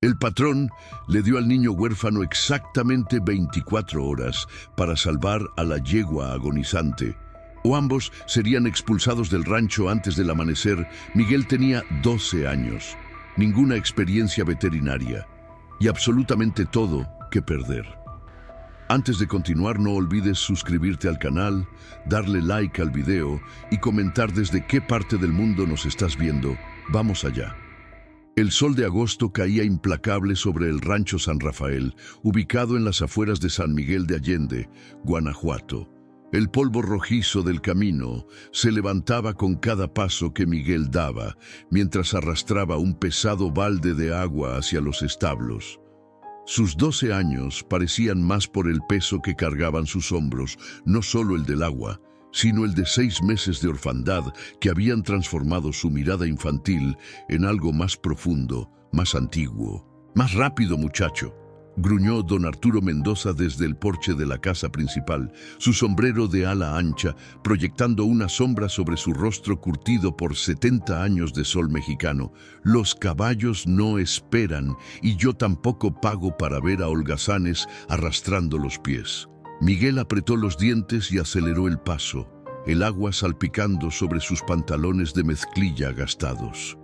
El patrón le dio al niño huérfano exactamente 24 horas para salvar a la yegua agonizante, o ambos serían expulsados del rancho antes del amanecer. Miguel tenía 12 años, ninguna experiencia veterinaria y absolutamente todo que perder. Antes de continuar, no olvides suscribirte al canal, darle like al video y comentar desde qué parte del mundo nos estás viendo. Vamos allá. El sol de agosto caía implacable sobre el rancho San Rafael, ubicado en las afueras de San Miguel de Allende, Guanajuato. El polvo rojizo del camino se levantaba con cada paso que Miguel daba, mientras arrastraba un pesado balde de agua hacia los establos. Sus 12 años parecían más por el peso que cargaban sus hombros, no solo el del agua, sino el de 6 meses de orfandad que habían transformado su mirada infantil en algo más profundo, más antiguo. «Más rápido, muchacho», gruñó don Arturo Mendoza desde el porche de la casa principal, su sombrero de ala ancha proyectando una sombra sobre su rostro curtido por 70 años de sol mexicano. «Los caballos no esperan y yo tampoco pago para ver a holgazanes arrastrando los pies». Miguel apretó los dientes y aceleró el paso, el agua salpicando sobre sus pantalones de mezclilla gastados.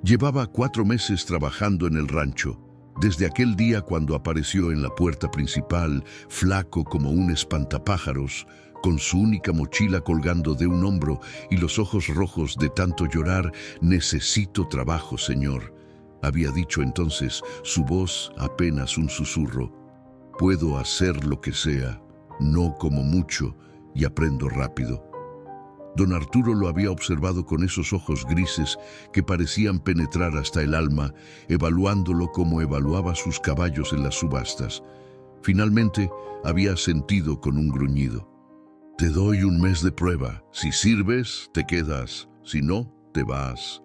Llevaba 4 meses trabajando en el rancho, desde aquel día cuando apareció en la puerta principal, flaco como un espantapájaros, con su única mochila colgando de un hombro y los ojos rojos de tanto llorar. «Necesito trabajo, señor», había dicho entonces, su voz apenas un susurro. «Puedo hacer lo que sea, no como mucho, y aprendo rápido». Don Arturo lo había observado con esos ojos grises que parecían penetrar hasta el alma, evaluándolo como evaluaba sus caballos en las subastas. Finalmente, había sentido con un gruñido. «Te doy 1 mes de prueba. Si sirves, te quedas. Si no, te vas.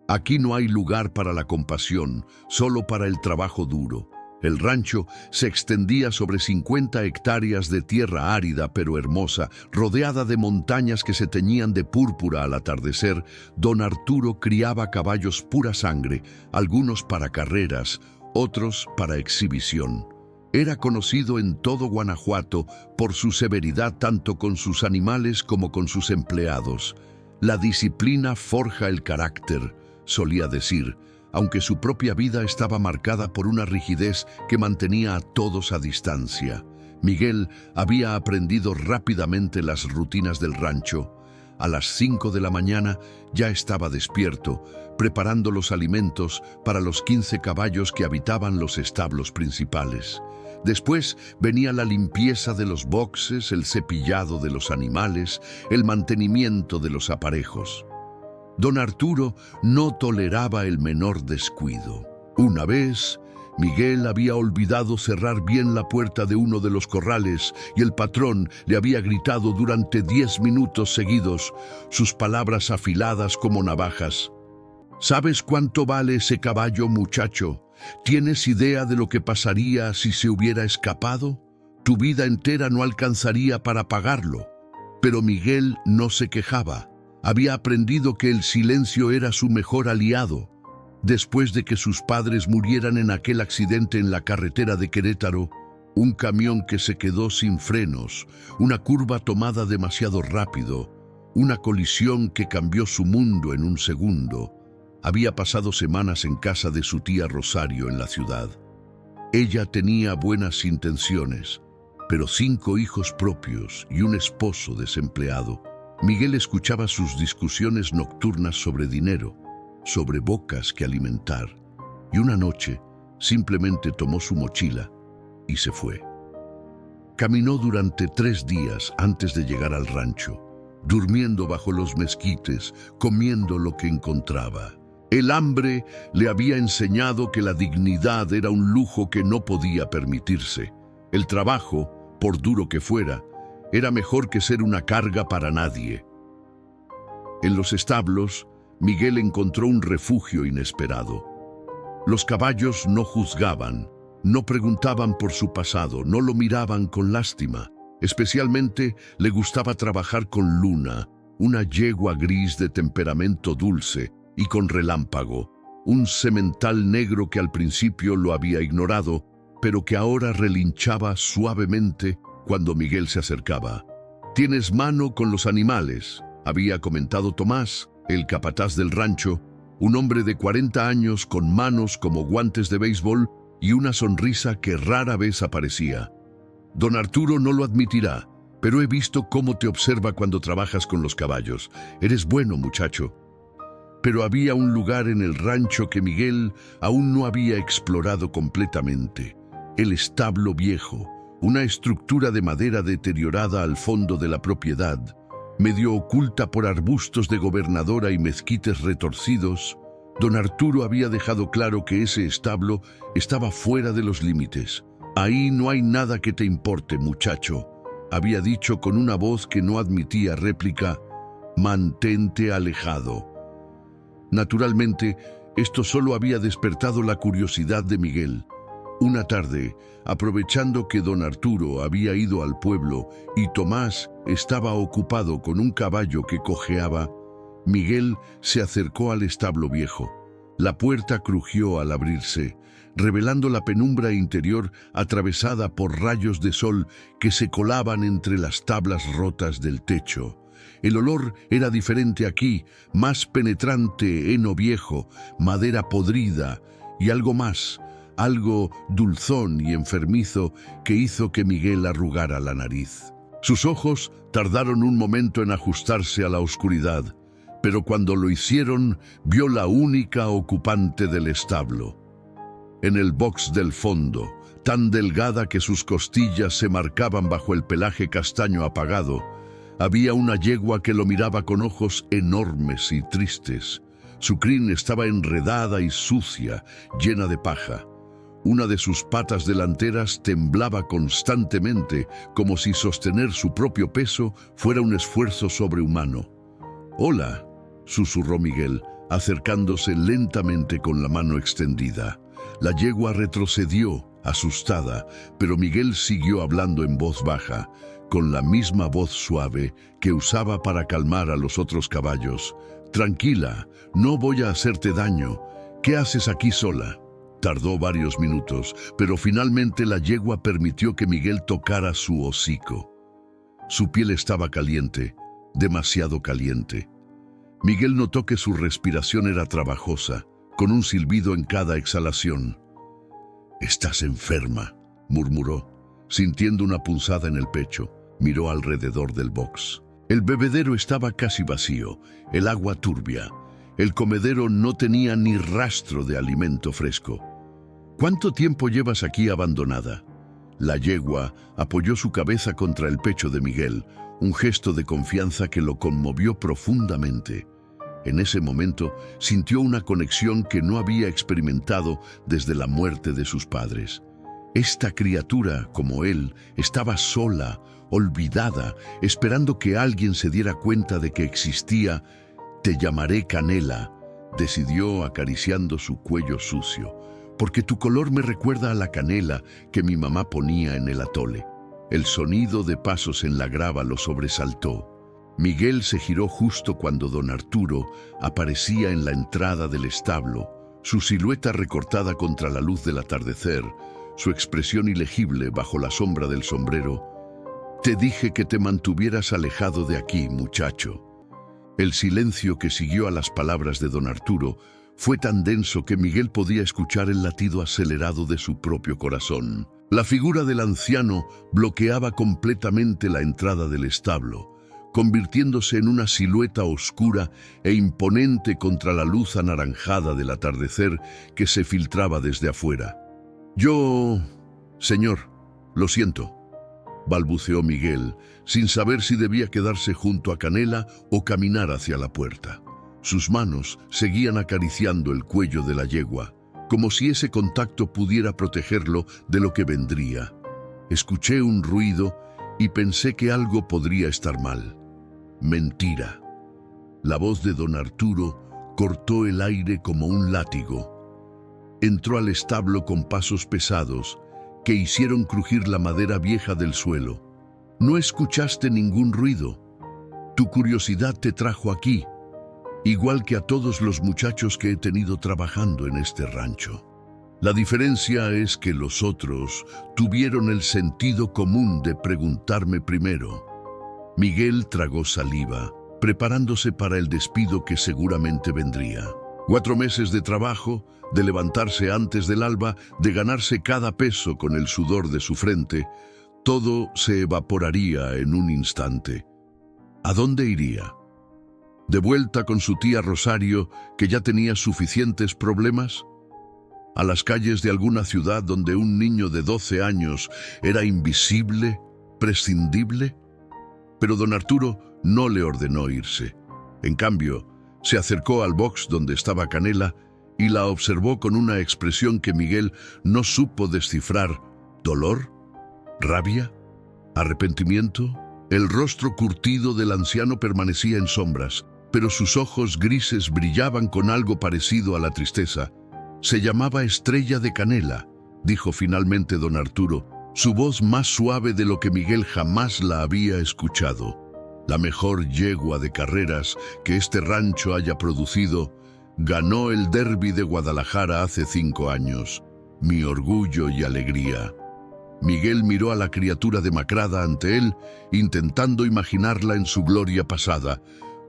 Aquí no hay lugar para la compasión, solo para el trabajo duro». El rancho se extendía sobre 50 hectáreas de tierra árida pero hermosa, rodeada de montañas que se teñían de púrpura al atardecer. Don Arturo criaba caballos pura sangre, algunos para carreras, otros para exhibición. Era conocido en todo Guanajuato por su severidad tanto con sus animales como con sus empleados. «La disciplina forja el carácter», solía decir, aunque su propia vida estaba marcada por una rigidez que mantenía a todos a distancia. Miguel había aprendido rápidamente las rutinas del rancho. A las 5 de la mañana ya estaba despierto, preparando los alimentos para los 15 caballos que habitaban los establos principales. Después venía la limpieza de los boxes, el cepillado de los animales, el mantenimiento de los aparejos. Don Arturo no toleraba el menor descuido. Una vez, Miguel había olvidado cerrar bien la puerta de uno de los corrales y el patrón le había gritado durante 10 minutos seguidos, sus palabras afiladas como navajas. «¿Sabes cuánto vale ese caballo, muchacho? ¿Tienes idea de lo que pasaría si se hubiera escapado? Tu vida entera no alcanzaría para pagarlo». Pero Miguel no se quejaba. Había aprendido que el silencio era su mejor aliado. Después de que sus padres murieran en aquel accidente en la carretera de Querétaro, un camión que se quedó sin frenos, una curva tomada demasiado rápido, una colisión que cambió su mundo en un segundo, había pasado semanas en casa de su tía Rosario en la ciudad. Ella tenía buenas intenciones, pero 5 hijos propios y un esposo desempleado. Miguel escuchaba sus discusiones nocturnas sobre dinero, sobre bocas que alimentar, y una noche simplemente tomó su mochila y se fue. Caminó durante 3 días antes de llegar al rancho, durmiendo bajo los mezquites, comiendo lo que encontraba. El hambre le había enseñado que la dignidad era un lujo que no podía permitirse. El trabajo, por duro que fuera, era mejor que ser una carga para nadie. En los establos, Miguel encontró un refugio inesperado. Los caballos no juzgaban, no preguntaban por su pasado, no lo miraban con lástima. Especialmente le gustaba trabajar con Luna, una yegua gris de temperamento dulce y con Relámpago, un semental negro que al principio lo había ignorado, pero que ahora relinchaba suavemente cuando Miguel se acercaba. «Tienes mano con los animales», había comentado Tomás, el capataz del rancho, un hombre de 40 años con manos como guantes de béisbol y una sonrisa que rara vez aparecía. «Don Arturo no lo admitirá, pero he visto cómo te observa cuando trabajas con los caballos. Eres bueno, muchacho». Pero había un lugar en el rancho que Miguel aún no había explorado completamente: el establo viejo, una estructura de madera deteriorada al fondo de la propiedad, medio oculta por arbustos de gobernadora y mezquites retorcidos. Don Arturo había dejado claro que ese establo estaba fuera de los límites. «Ahí no hay nada que te importe, muchacho», había dicho con una voz que no admitía réplica. «Mantente alejado». Naturalmente, esto solo había despertado la curiosidad de Miguel. Una tarde, aprovechando que don Arturo había ido al pueblo y Tomás estaba ocupado con un caballo que cojeaba, Miguel se acercó al establo viejo. La puerta crujió al abrirse, revelando la penumbra interior atravesada por rayos de sol que se colaban entre las tablas rotas del techo. El olor era diferente aquí, más penetrante, heno viejo, madera podrida y algo más, algo dulzón y enfermizo que hizo que Miguel arrugara la nariz. Sus ojos tardaron un momento en ajustarse a la oscuridad, pero cuando lo hicieron, vio la única ocupante del establo. En el box del fondo, tan delgada que sus costillas se marcaban bajo el pelaje castaño apagado, había una yegua que lo miraba con ojos enormes y tristes. Su crin estaba enredada y sucia, llena de paja. Una de sus patas delanteras temblaba constantemente, como si sostener su propio peso fuera un esfuerzo sobrehumano. «Hola», susurró Miguel, acercándose lentamente con la mano extendida. La yegua retrocedió, asustada, pero Miguel siguió hablando en voz baja, con la misma voz suave que usaba para calmar a los otros caballos. «Tranquila, no voy a hacerte daño. ¿Qué haces aquí sola?». Tardó varios minutos, pero finalmente la yegua permitió que Miguel tocara su hocico. Su piel estaba caliente, demasiado caliente. Miguel notó que su respiración era trabajosa, con un silbido en cada exhalación. «Estás enferma», murmuró, sintiendo una punzada en el pecho. Miró alrededor del box. El bebedero estaba casi vacío, el agua turbia. El comedero no tenía ni rastro de alimento fresco. «¿Cuánto tiempo llevas aquí abandonada?». La yegua apoyó su cabeza contra el pecho de Miguel, un gesto de confianza que lo conmovió profundamente. En ese momento sintió una conexión que no había experimentado desde la muerte de sus padres. Esta criatura, como él, estaba sola, olvidada, esperando que alguien se diera cuenta de que existía. «Te llamaré Canela», decidió acariciando su cuello sucio, «porque tu color me recuerda a la canela que mi mamá ponía en el atole». El sonido de pasos en la grava lo sobresaltó. Miguel se giró justo cuando don Arturo aparecía en la entrada del establo, su silueta recortada contra la luz del atardecer, su expresión ilegible bajo la sombra del sombrero. «Te dije que te mantuvieras alejado de aquí, muchacho». El silencio que siguió a las palabras de don Arturo fue tan denso que Miguel podía escuchar el latido acelerado de su propio corazón. La figura del anciano bloqueaba completamente la entrada del establo, convirtiéndose en una silueta oscura e imponente contra la luz anaranjada del atardecer que se filtraba desde afuera. «Yo... señor, lo siento», balbuceó Miguel, sin saber si debía quedarse junto a Canela o caminar hacia la puerta. Sus manos seguían acariciando el cuello de la yegua, como si ese contacto pudiera protegerlo de lo que vendría. Escuché un ruido y pensé que algo podría estar mal. Mentira. La voz de don Arturo cortó el aire como un látigo. Entró al establo con pasos pesados que hicieron crujir la madera vieja del suelo. «No escuchaste ningún ruido. Tu curiosidad te trajo aquí». igual que a todos los muchachos que he tenido trabajando en este rancho. La diferencia es que los otros tuvieron el sentido común de preguntarme primero. Miguel tragó saliva, preparándose para el despido que seguramente vendría. 4 meses de trabajo, de levantarse antes del alba, de ganarse cada peso con el sudor de su frente, todo se evaporaría en un instante. ¿A dónde iría? ¿De vuelta con su tía Rosario, que ya tenía suficientes problemas? ¿A las calles de alguna ciudad donde un niño de 12 años era invisible, prescindible? Pero don Arturo no le ordenó irse. En cambio, se acercó al box donde estaba Canela y la observó con una expresión que Miguel no supo descifrar. ¿Dolor? ¿Rabia? ¿Arrepentimiento? El rostro curtido del anciano permanecía en sombras, pero sus ojos grises brillaban con algo parecido a la tristeza. «Se llamaba Estrella de Canela», dijo finalmente don Arturo, su voz más suave de lo que Miguel jamás la había escuchado. La mejor yegua de carreras que este rancho haya producido, ganó el Derby de Guadalajara hace 5 años. Mi orgullo y alegría. Miguel miró a la criatura demacrada ante él, intentando imaginarla en su gloria pasada,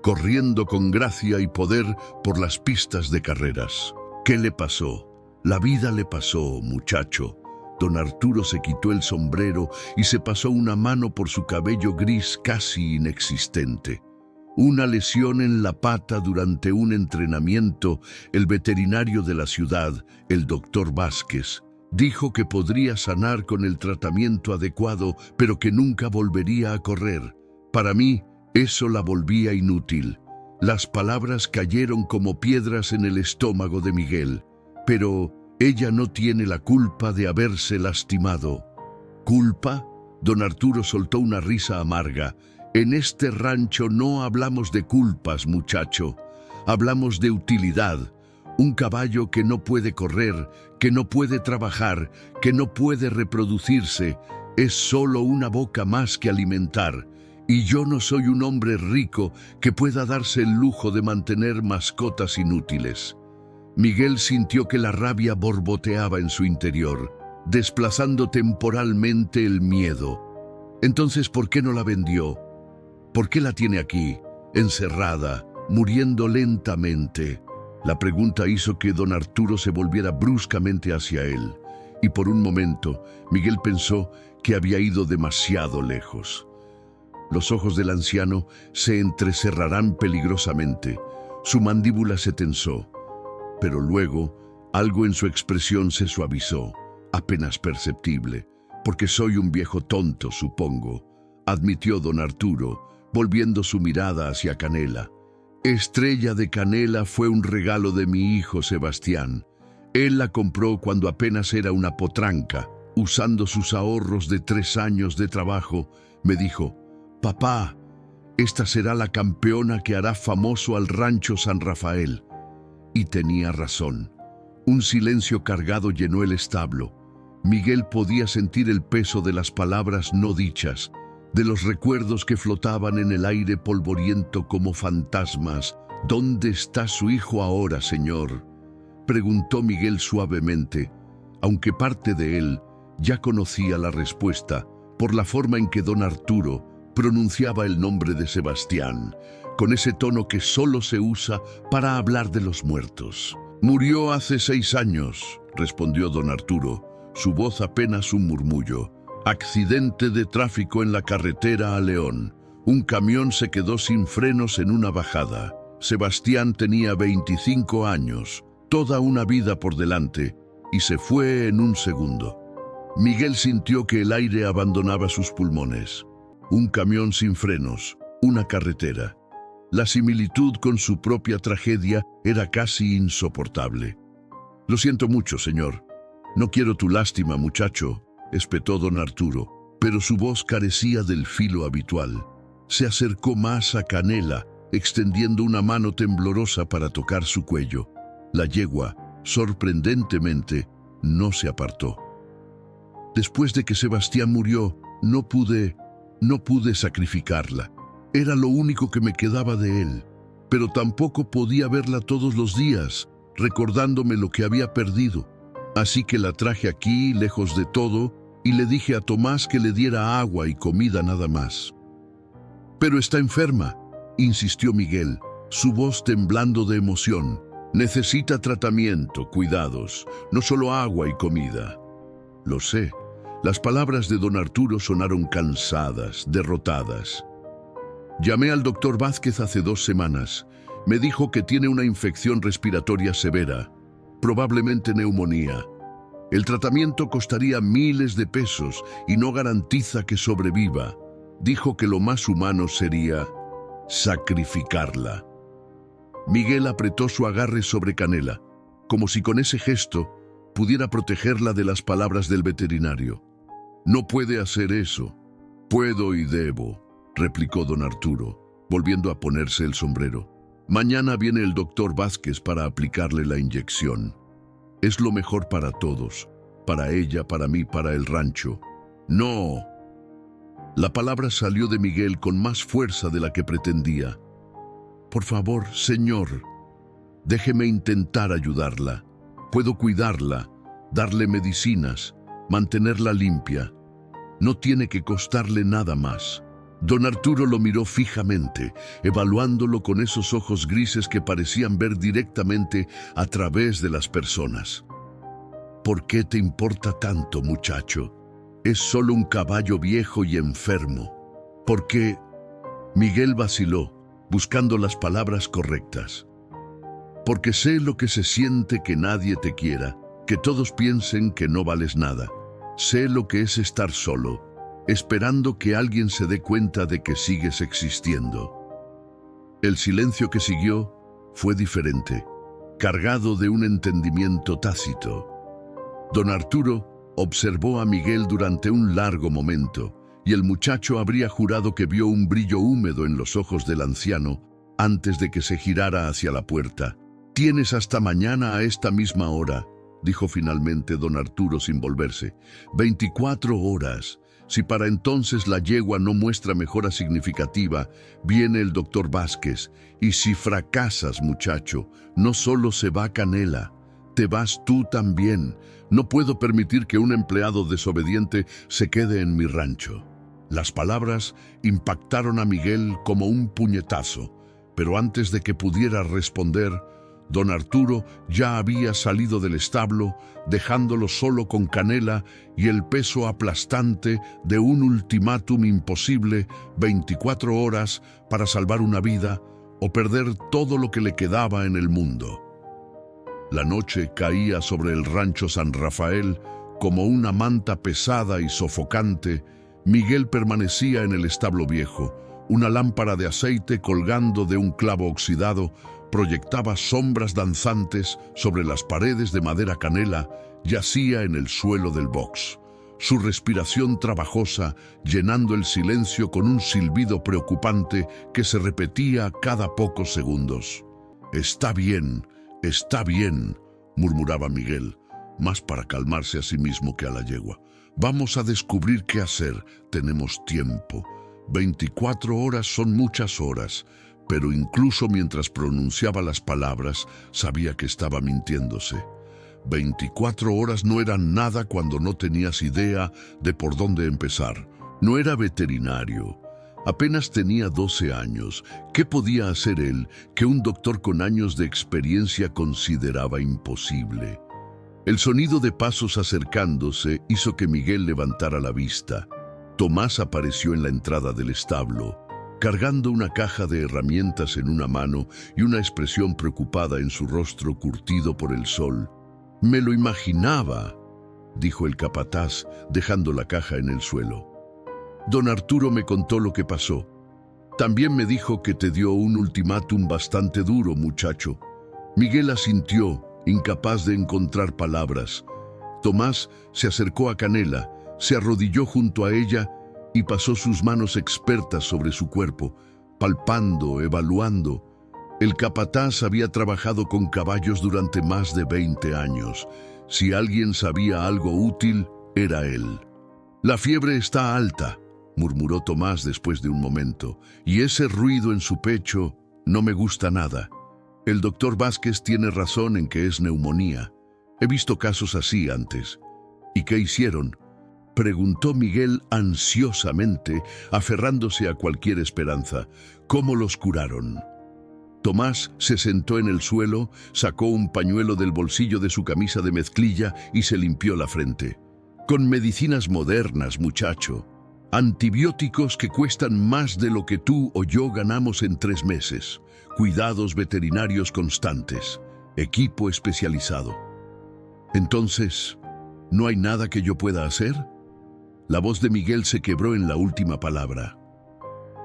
corriendo con gracia y poder por las pistas de carreras. ¿Qué le pasó? La vida le pasó, muchacho. Don Arturo se quitó el sombrero y se pasó una mano por su cabello gris casi inexistente. Una lesión en la pata durante un entrenamiento. El veterinario de la ciudad, el doctor Vázquez, dijo que podría sanar con el tratamiento adecuado, pero que nunca volvería a correr. Para mí, eso la volvía inútil. Las palabras cayeron como piedras en el estómago de Miguel. Pero ella no tiene la culpa de haberse lastimado. ¿Culpa? Don Arturo soltó una risa amarga. En este rancho no hablamos de culpas, muchacho. Hablamos de utilidad. Un caballo que no puede correr, que no puede trabajar, que no puede reproducirse, es solo una boca más que alimentar. Y yo no soy un hombre rico que pueda darse el lujo de mantener mascotas inútiles. Miguel sintió que la rabia borboteaba en su interior, desplazando temporalmente el miedo. Entonces, ¿por qué no la vendió? ¿Por qué la tiene aquí, encerrada, muriendo lentamente? La pregunta hizo que don Arturo se volviera bruscamente hacia él, y por un momento Miguel pensó que había ido demasiado lejos. Los ojos del anciano se entrecerrarán peligrosamente. Su mandíbula se tensó. Pero luego, algo en su expresión se suavizó, apenas perceptible. «Porque soy un viejo tonto, supongo», admitió don Arturo, volviendo su mirada hacia Canela. «Estrella de Canela fue un regalo de mi hijo Sebastián. Él la compró cuando apenas era una potranca. Usando sus ahorros de 3 años de trabajo, me dijo: «Papá, esta será la campeona que hará famoso al rancho San Rafael». Y tenía razón. Un silencio cargado llenó el establo. Miguel podía sentir el peso de las palabras no dichas, de los recuerdos que flotaban en el aire polvoriento como fantasmas. «¿Dónde está su hijo ahora, señor?», preguntó Miguel suavemente, aunque parte de él ya conocía la respuesta por la forma en que don Arturo pronunciaba el nombre de Sebastián, con ese tono que solo se usa para hablar de los muertos. «Murió hace 6 años», respondió don Arturo, su voz apenas un murmullo. «Accidente de tráfico en la carretera a León. Un camión se quedó sin frenos en una bajada. Sebastián tenía 25 años, toda una vida por delante, y se fue en un segundo». Miguel sintió que el aire abandonaba sus pulmones. Un camión sin frenos, una carretera. La similitud con su propia tragedia era casi insoportable. «Lo siento mucho, señor. No quiero tu lástima, muchacho», espetó don Arturo, pero su voz carecía del filo habitual. Se acercó más a Canela, extendiendo una mano temblorosa para tocar su cuello. La yegua, sorprendentemente, no se apartó. «Después de que Sebastián murió, no pude sacrificarla. Era lo único que me quedaba de él. pero tampoco podía verla todos los días, recordándome lo que había perdido. Así que la traje aquí, lejos de todo, y le dije a Tomás que le diera agua y comida nada más. «Pero está enferma», insistió Miguel, su voz temblando de emoción. «Necesita tratamiento, cuidados, no solo agua y comida». Lo sé. Las palabras de don Arturo sonaron cansadas, derrotadas. Llamé al doctor Vázquez hace 2 semanas. Me dijo que tiene una infección respiratoria severa, probablemente neumonía. El tratamiento costaría miles de pesos y no garantiza que sobreviva. Dijo que lo más humano sería sacrificarla. Miguel apretó su agarre sobre Canela, como si con ese gesto pudiera protegerla de las palabras del veterinario. «No puede hacer eso». «Puedo y debo», replicó don Arturo, volviendo a ponerse el sombrero. «Mañana viene el doctor Vázquez para aplicarle la inyección. Es lo mejor para todos, para ella, para mí, para el rancho». «No». La palabra salió de Miguel con más fuerza de la que pretendía. «Por favor, señor, déjeme intentar ayudarla. Puedo cuidarla, darle medicinas, mantenerla limpia. No tiene que costarle nada más». Don Arturo lo miró fijamente, evaluándolo con esos ojos grises que parecían ver directamente a través de las personas. «¿Por qué te importa tanto, muchacho? Es solo un caballo viejo y enfermo». «¿Por qué?» Miguel vaciló, buscando las palabras correctas. «Porque sé lo que se siente que nadie te quiera, que todos piensen que no vales nada. Sé lo que es estar solo, esperando que alguien se dé cuenta de que sigues existiendo». El silencio que siguió fue diferente, cargado de un entendimiento tácito. Don Arturo observó a Miguel durante un largo momento, y el muchacho habría jurado que vio un brillo húmedo en los ojos del anciano antes de que se girara hacia la puerta. «Tienes hasta mañana a esta misma hora», dijo finalmente don Arturo sin volverse. «24 horas. Si para entonces la yegua no muestra mejora significativa, viene el doctor Vázquez. Y si fracasas, muchacho, no solo se va Canela, te vas tú también. No puedo permitir que un empleado desobediente se quede en mi rancho». Las palabras impactaron a Miguel como un puñetazo, pero antes de que pudiera responder, don Arturo ya había salido del establo, dejándolo solo con Canela y el peso aplastante de un ultimátum imposible: 24 horas para salvar una vida o perder todo lo que le quedaba en el mundo. La noche caía sobre el rancho San Rafael como una manta pesada y sofocante. Miguel permanecía en el establo viejo. Una lámpara de aceite colgando de un clavo oxidado proyectaba sombras danzantes sobre las paredes de madera canela. Yacía en el suelo del box, su respiración trabajosa llenando el silencio con un silbido preocupante que se repetía cada pocos segundos. «Está bien, murmuraba Miguel, más para calmarse a sí mismo que a la yegua. «Vamos a descubrir qué hacer, tenemos tiempo. 24 horas son muchas horas». Pero incluso mientras pronunciaba las palabras, sabía que estaba mintiéndose. 24 horas no eran nada cuando no tenías idea de por dónde empezar. No era veterinario. Apenas tenía 12 años. ¿Qué podía hacer él que un doctor con años de experiencia consideraba imposible? El sonido de pasos acercándose hizo que Miguel levantara la vista. Tomás apareció en la entrada del establo, cargando una caja de herramientas en una mano y una expresión preocupada en su rostro curtido por el sol. «Me lo imaginaba», dijo el capataz, dejando la caja en el suelo. «Don Arturo me contó lo que pasó. También me dijo que te dio un ultimátum bastante duro, muchacho». Miguel asintió, incapaz de encontrar palabras. Tomás se acercó a Canela, se arrodilló junto a ella y pasó sus manos expertas sobre su cuerpo, palpando, evaluando. El capataz había trabajado con caballos durante más de 20 años. Si alguien sabía algo útil, era él. «La fiebre está alta», murmuró Tomás después de un momento, y ese ruido en su pecho No me gusta nada. El doctor Vázquez tiene razón en que es neumonía. He visto casos así antes. ¿Y qué hicieron?, preguntó Miguel ansiosamente, aferrándose a cualquier esperanza. ¿Cómo los curaron? Tomás se sentó en el suelo, sacó un pañuelo del bolsillo de su camisa de mezclilla y se limpió la frente. Con medicinas modernas, muchacho. Antibióticos que cuestan más de lo que tú o yo ganamos en 3 meses. Cuidados veterinarios constantes. Equipo especializado. Entonces, ¿no hay nada que yo pueda hacer? La voz de Miguel se quebró en la última palabra.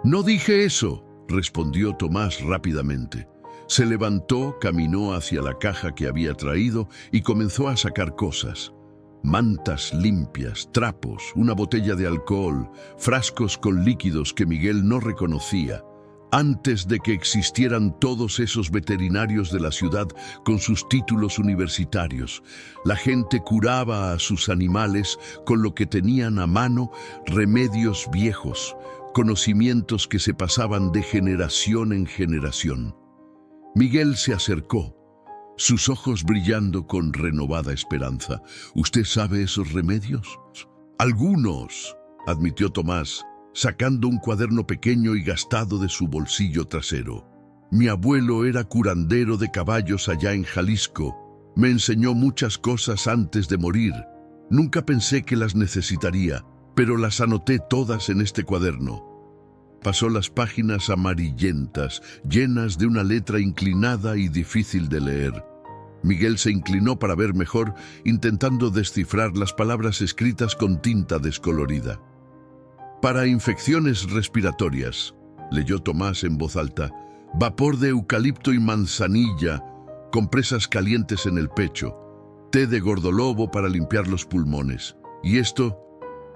«No dije eso», respondió Tomás rápidamente. Se levantó, caminó hacia la caja que había traído y comenzó a sacar cosas. Mantas limpias, trapos, una botella de alcohol, frascos con líquidos que Miguel no reconocía. Antes de que existieran todos esos veterinarios de la ciudad con sus títulos universitarios, la gente curaba a sus animales con lo que tenían a mano, remedios viejos, conocimientos que se pasaban de generación en generación. Miguel se acercó, sus ojos brillando con renovada esperanza. ¿Usted sabe esos remedios? Algunos, admitió Tomás, sacando un cuaderno pequeño y gastado de su bolsillo trasero. Mi abuelo era curandero de caballos allá en Jalisco. Me enseñó muchas cosas antes de morir. Nunca pensé que las necesitaría, pero las anoté todas en este cuaderno. Pasó las páginas amarillentas, llenas de una letra inclinada y difícil de leer. Miguel se inclinó para ver mejor, intentando descifrar las palabras escritas con tinta descolorida. Para infecciones respiratorias, leyó Tomás en voz alta, vapor de eucalipto y manzanilla, compresas calientes en el pecho, té de gordolobo para limpiar los pulmones. Y esto,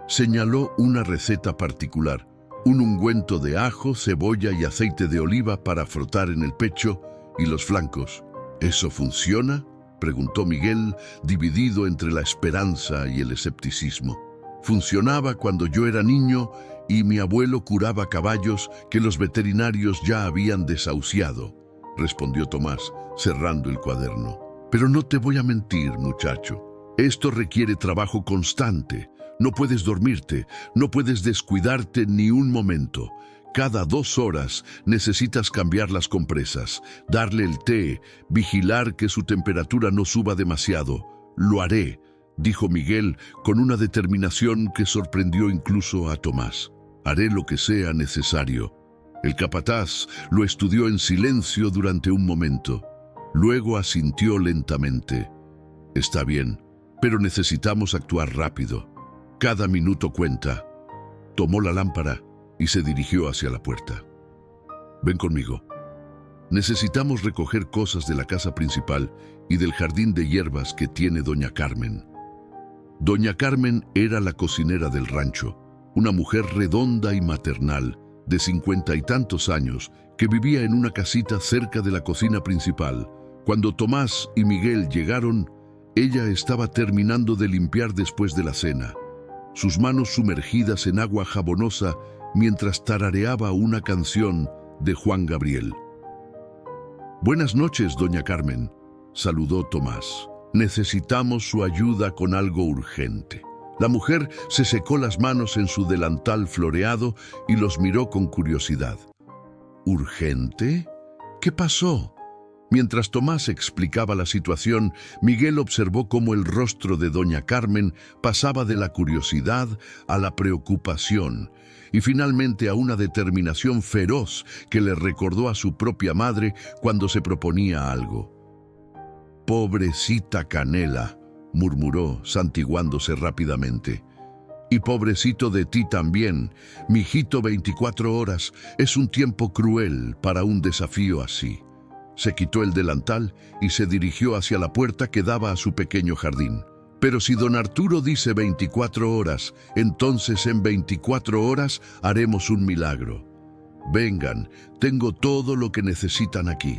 señaló una receta particular, un ungüento de ajo, cebolla y aceite de oliva para frotar en el pecho y los flancos. ¿Eso funciona?, preguntó Miguel, dividido entre la esperanza y el escepticismo. Funcionaba cuando yo era niño y mi abuelo curaba caballos que los veterinarios ya habían desahuciado, respondió Tomás, cerrando el cuaderno. Pero no te voy a mentir, muchacho. Esto requiere trabajo constante. No puedes dormirte, no puedes descuidarte ni un momento. Cada 2 horas necesitas cambiar las compresas, darle el té, vigilar que su temperatura no suba demasiado. Lo haré, dijo Miguel con una determinación que sorprendió incluso a Tomás. Haré lo que sea necesario. El capataz lo estudió en silencio durante un momento. Luego asintió lentamente. Está bien, pero necesitamos actuar rápido. Cada minuto cuenta. Tomó la lámpara y se dirigió hacia la puerta. Ven conmigo. Necesitamos recoger cosas de la casa principal y del jardín de hierbas que tiene doña Carmen. Doña Carmen era la cocinera del rancho, una mujer redonda y maternal, de 50 y tantos años, que vivía en una casita cerca de la cocina principal. Cuando Tomás y Miguel llegaron, ella estaba terminando de limpiar después de la cena, sus manos sumergidas en agua jabonosa mientras tarareaba una canción de Juan Gabriel. Buenas noches, doña Carmen, saludó Tomás. Necesitamos su ayuda con algo urgente. La mujer se secó las manos en su delantal floreado y los miró con curiosidad. ¿Urgente? ¿Qué pasó? Mientras Tomás explicaba la situación, Miguel observó cómo el rostro de doña Carmen pasaba de la curiosidad a la preocupación y finalmente a una determinación feroz que le recordó a su propia madre cuando se proponía algo. «Pobrecita Canela», murmuró, santiguándose rápidamente. «Y pobrecito de ti también, mijito. 24 horas es un tiempo cruel para un desafío así». Se quitó el delantal y se dirigió hacia la puerta que daba a su pequeño jardín. «Pero si don Arturo dice 24 horas, entonces en 24 horas haremos un milagro. Vengan, tengo todo lo que necesitan aquí».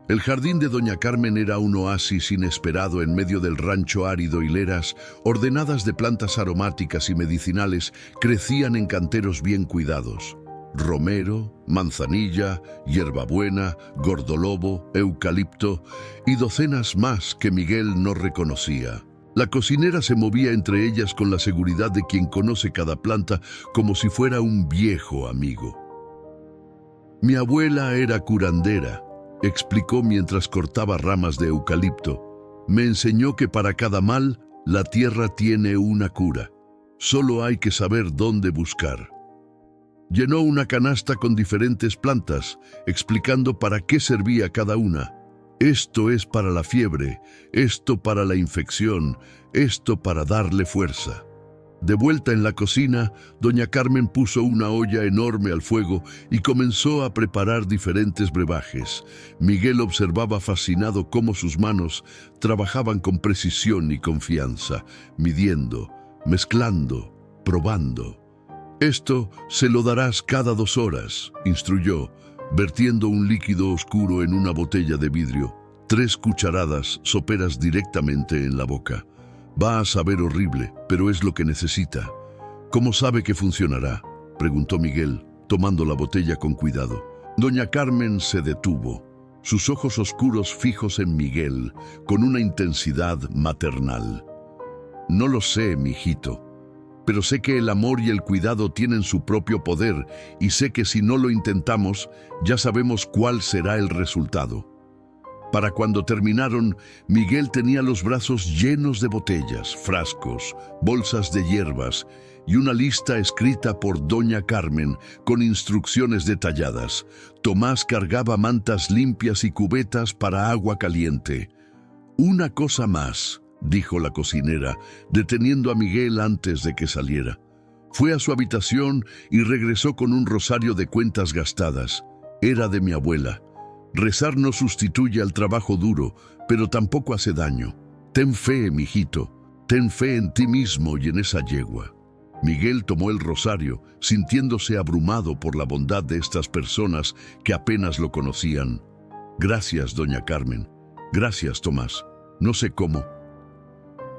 El jardín de doña Carmen era un oasis inesperado en medio del rancho árido. Hileras ordenadas de plantas aromáticas y medicinales crecían en canteros bien cuidados. romero, manzanilla, hierbabuena, gordolobo, eucalipto y docenas más que Miguel no reconocía. La cocinera se movía entre ellas con la seguridad de quien conoce cada planta como si fuera un viejo amigo. Mi abuela era curandera, explicó mientras cortaba ramas de eucalipto. Me enseñó que para cada mal, la tierra tiene una cura. Solo hay que saber dónde buscar. Llenó una canasta con diferentes plantas, explicando para qué servía cada una. Esto es para la fiebre, esto para la infección, esto para darle fuerza. De vuelta en la cocina, doña Carmen puso una olla enorme al fuego y comenzó a preparar diferentes brebajes. Miguel observaba fascinado cómo sus manos trabajaban con precisión y confianza, midiendo, mezclando, probando. Esto se lo darás cada 2 horas, instruyó, vertiendo un líquido oscuro en una botella de vidrio. 3 cucharadas soperas directamente en la boca. Va a saber horrible, pero es lo que necesita. ¿Cómo sabe que funcionará?, preguntó Miguel, tomando la botella con cuidado. Doña Carmen se detuvo, sus ojos oscuros fijos en Miguel, con una intensidad maternal. No lo sé, mijito, pero sé que el amor y el cuidado tienen su propio poder y sé que si no lo intentamos, ya sabemos cuál será el resultado. Para cuando terminaron, Miguel tenía los brazos llenos de botellas, frascos, bolsas de hierbas y una lista escrita por doña Carmen con instrucciones detalladas. Tomás cargaba mantas limpias y cubetas para agua caliente. Una cosa más, dijo la cocinera, deteniendo a Miguel antes de que saliera. Fue a su habitación y regresó con un rosario de cuentas gastadas. Era de mi abuela. Rezar no sustituye al trabajo duro, pero tampoco hace daño. Ten fe, mijito. Ten fe en ti mismo y en esa yegua. Miguel tomó el rosario, sintiéndose abrumado por la bondad de estas personas que apenas lo conocían. Gracias, doña Carmen. Gracias, Tomás. No sé cómo.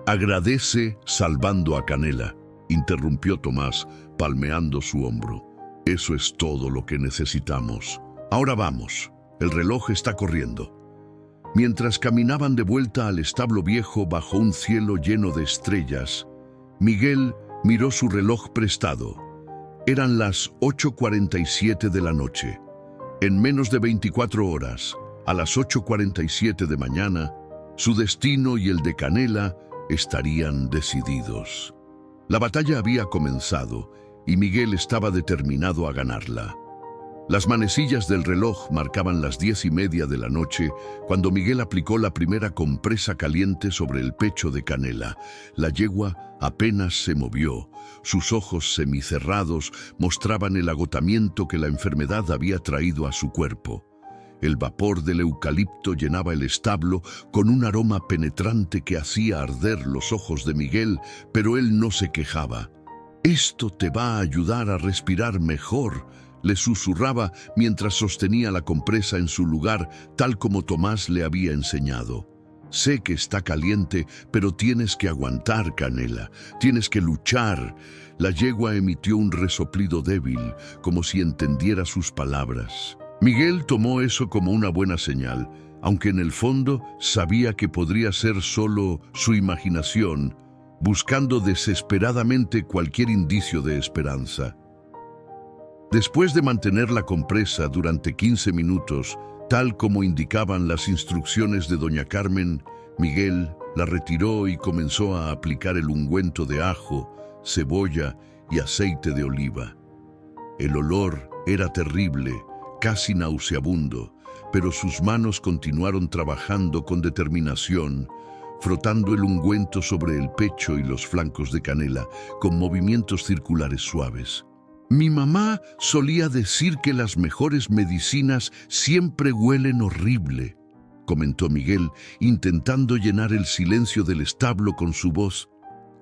Agradece salvando a Canela, interrumpió Tomás, palmeando su hombro. Eso es todo lo que necesitamos. Ahora vamos. El reloj está corriendo. Mientras caminaban de vuelta al establo viejo bajo un cielo lleno de estrellas, Miguel miró su reloj prestado. Eran las 8:47 de la noche. En menos de 24 horas, a las 8:47 de mañana, su destino y el de Canela estarían decididos. La batalla había comenzado y Miguel estaba determinado a ganarla. Las manecillas del reloj marcaban las 10:30 de la noche cuando Miguel aplicó la primera compresa caliente sobre el pecho de Canela. La yegua apenas se movió. Sus ojos semicerrados mostraban el agotamiento que la enfermedad había traído a su cuerpo. El vapor del eucalipto llenaba el establo con un aroma penetrante que hacía arder los ojos de Miguel, pero él no se quejaba. «Esto te va a ayudar a respirar mejor», le susurraba mientras sostenía la compresa en su lugar, tal como Tomás le había enseñado. «Sé que está caliente, pero tienes que aguantar, Canela. Tienes que luchar». La yegua emitió un resoplido débil, como si entendiera sus palabras. Miguel tomó eso como una buena señal, aunque en el fondo sabía que podría ser solo su imaginación, buscando desesperadamente cualquier indicio de esperanza. Después de mantener la compresa durante 15 minutos, tal como indicaban las instrucciones de doña Carmen, Miguel la retiró y comenzó a aplicar el ungüento de ajo, cebolla y aceite de oliva. El olor era terrible, casi nauseabundo, pero sus manos continuaron trabajando con determinación, frotando el ungüento sobre el pecho y los flancos de Canela, con movimientos circulares suaves. «Mi mamá solía decir que las mejores medicinas siempre huelen horrible», comentó Miguel, intentando llenar el silencio del establo con su voz.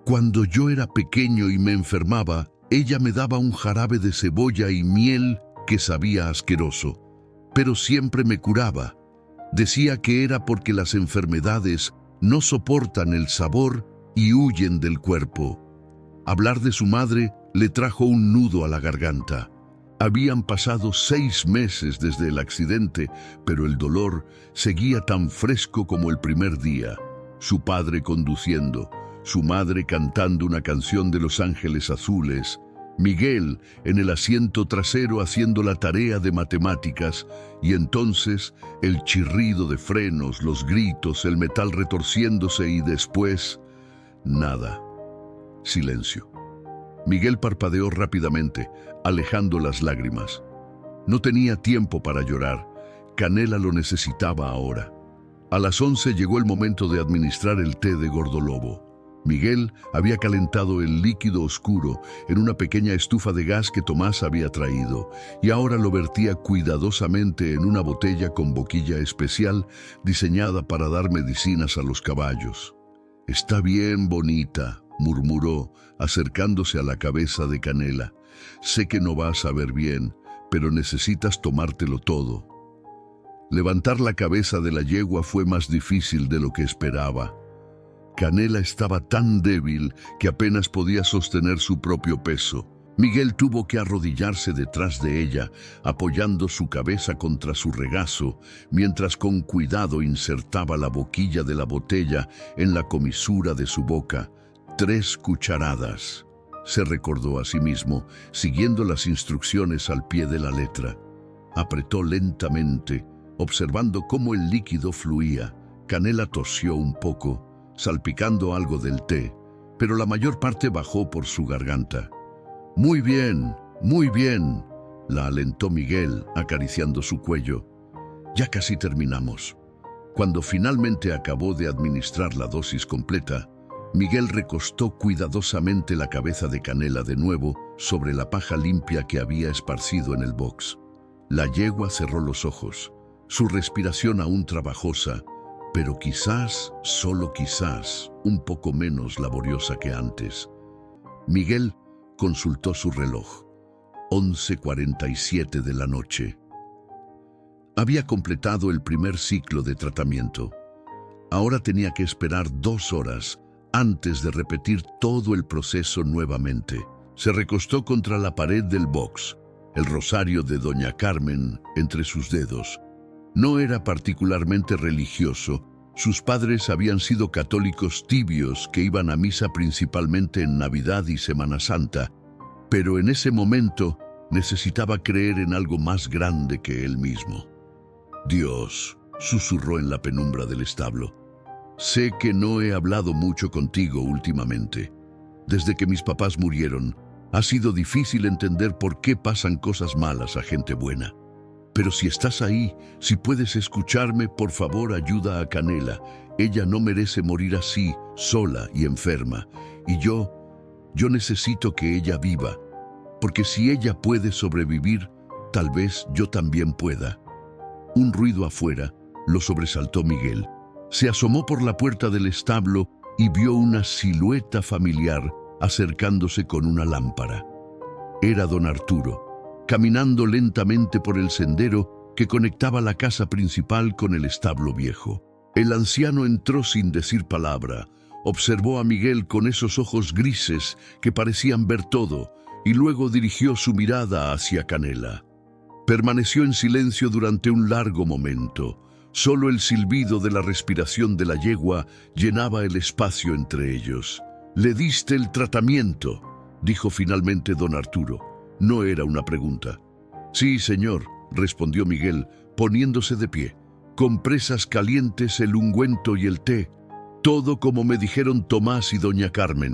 «Cuando yo era pequeño y me enfermaba, ella me daba un jarabe de cebolla y miel que sabía asqueroso, pero siempre me curaba. Decía que era porque las enfermedades no soportan el sabor y huyen del cuerpo». Hablar de su madre le trajo un nudo a la garganta. Habían pasado 6 meses desde el accidente, pero el dolor seguía tan fresco como el primer día. Su padre conduciendo, su madre cantando una canción de Los Ángeles Azules, Miguel en el asiento trasero haciendo la tarea de matemáticas, y entonces el chirrido de frenos, los gritos, el metal retorciéndose y después, nada. Silencio. Miguel parpadeó rápidamente, alejando las lágrimas. No tenía tiempo para llorar. Canela lo necesitaba ahora. A las 11 llegó el momento de administrar el té de Gordolobo. Miguel había calentado el líquido oscuro en una pequeña estufa de gas que Tomás había traído y ahora lo vertía cuidadosamente en una botella con boquilla especial diseñada para dar medicinas a los caballos. «Está bien, bonita», murmuró, acercándose a la cabeza de Canela. «Sé que no vas a ver bien, pero necesitas tomártelo todo». Levantar la cabeza de la yegua fue más difícil de lo que esperaba. Canela estaba tan débil que apenas podía sostener su propio peso. Miguel tuvo que arrodillarse detrás de ella, apoyando su cabeza contra su regazo, mientras con cuidado insertaba la boquilla de la botella en la comisura de su boca. 3 cucharadas, se recordó a sí mismo, siguiendo las instrucciones al pie de la letra. Apretó lentamente, observando cómo el líquido fluía. Canela tosió un poco, salpicando algo del té, pero la mayor parte bajó por su garganta. Muy bien, la alentó Miguel, acariciando su cuello. Ya casi terminamos. Cuando finalmente acabó de administrar la dosis completa, Miguel recostó cuidadosamente la cabeza de Canela de nuevo sobre la paja limpia que había esparcido en el box. La yegua cerró los ojos, su respiración aún trabajosa, pero quizás, solo quizás, un poco menos laboriosa que antes. Miguel consultó su reloj. 11:47 de la noche. Había completado el primer ciclo de tratamiento. Ahora tenía que esperar 2 horas antes de repetir todo el proceso nuevamente. Se recostó contra la pared del box, el rosario de Doña Carmen entre sus dedos. No era particularmente religioso. Sus padres habían sido católicos tibios que iban a misa principalmente en Navidad y Semana Santa, pero en ese momento necesitaba creer en algo más grande que él mismo. «Dios», susurró en la penumbra del establo, «sé que no he hablado mucho contigo últimamente. Desde que mis papás murieron, ha sido difícil entender por qué pasan cosas malas a gente buena. Pero si estás ahí, si puedes escucharme, por favor ayuda a Canela. Ella no merece morir así, sola y enferma. Y yo necesito que ella viva, porque si ella puede sobrevivir, tal vez yo también pueda». Un ruido afuera lo sobresaltó Miguel. Se asomó por la puerta del establo y vio una silueta familiar acercándose con una lámpara. Era don Arturo, caminando lentamente por el sendero que conectaba la casa principal con el establo viejo. El anciano entró sin decir palabra, observó a Miguel con esos ojos grises que parecían ver todo, y luego dirigió su mirada hacia Canela. Permaneció en silencio durante un largo momento. Solo el silbido de la respiración de la yegua llenaba el espacio entre ellos. «Le diste el tratamiento», dijo finalmente don Arturo. No era una pregunta. «Sí, señor», respondió Miguel, poniéndose de pie. «Compresas calientes, el ungüento y el té. Todo como me dijeron Tomás y doña Carmen».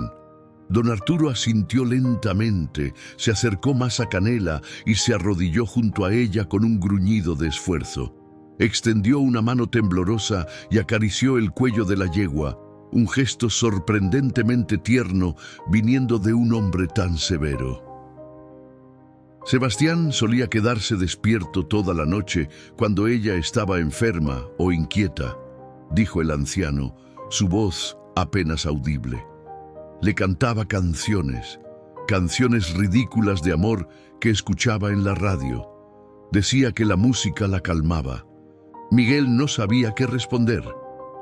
Don Arturo asintió lentamente, se acercó más a Canela y se arrodilló junto a ella con un gruñido de esfuerzo. Extendió una mano temblorosa y acarició el cuello de la yegua, un gesto sorprendentemente tierno viniendo de un hombre tan severo. Sebastián solía quedarse despierto toda la noche cuando ella estaba enferma o inquieta, dijo el anciano, su voz apenas audible. Le cantaba canciones ridículas de amor que escuchaba en la radio. Decía que la música la calmaba. Miguel no sabía qué responder,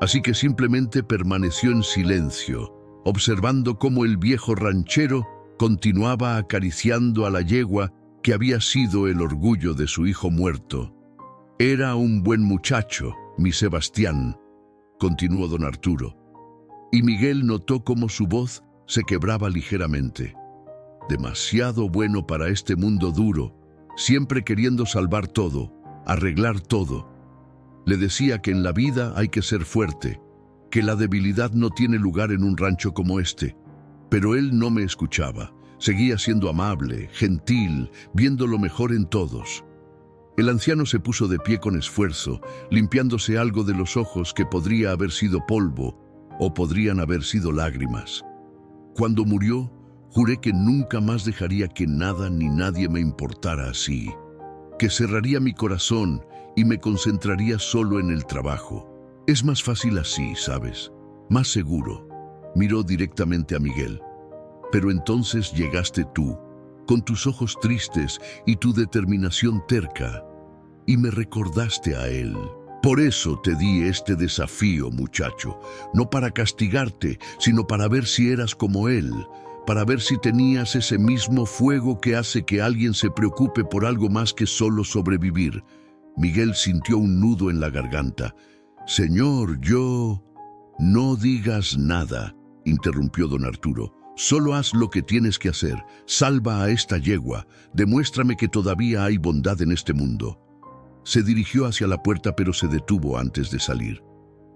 así que simplemente permaneció en silencio, observando cómo el viejo ranchero continuaba acariciando a la yegua que había sido el orgullo de su hijo muerto. «Era un buen muchacho, mi Sebastián», continuó don Arturo, y Miguel notó cómo su voz se quebraba ligeramente. «Demasiado bueno para este mundo duro, siempre queriendo salvar todo, arreglar todo. Le decía que en la vida hay que ser fuerte, que la debilidad no tiene lugar en un rancho como este. Pero él no me escuchaba. Seguía siendo amable, gentil, viendo lo mejor en todos». El anciano se puso de pie con esfuerzo, limpiándose algo de los ojos que podría haber sido polvo o podrían haber sido lágrimas. «Cuando murió, juré que nunca más dejaría que nada ni nadie me importara así, que cerraría mi corazón y me concentraría solo en el trabajo. Es más fácil así, ¿sabes? Más seguro». Miró directamente a Miguel. «Pero entonces llegaste tú, con tus ojos tristes y tu determinación terca, y me recordaste a él. Por eso te di este desafío, muchacho, no para castigarte, sino para ver si eras como él, para ver si tenías ese mismo fuego que hace que alguien se preocupe por algo más que solo sobrevivir». Miguel sintió un nudo en la garganta. «Señor, yo...». «No digas nada», interrumpió don Arturo. «Solo haz lo que tienes que hacer. Salva a esta yegua. Demuéstrame que todavía hay bondad en este mundo». Se dirigió hacia la puerta, pero se detuvo antes de salir.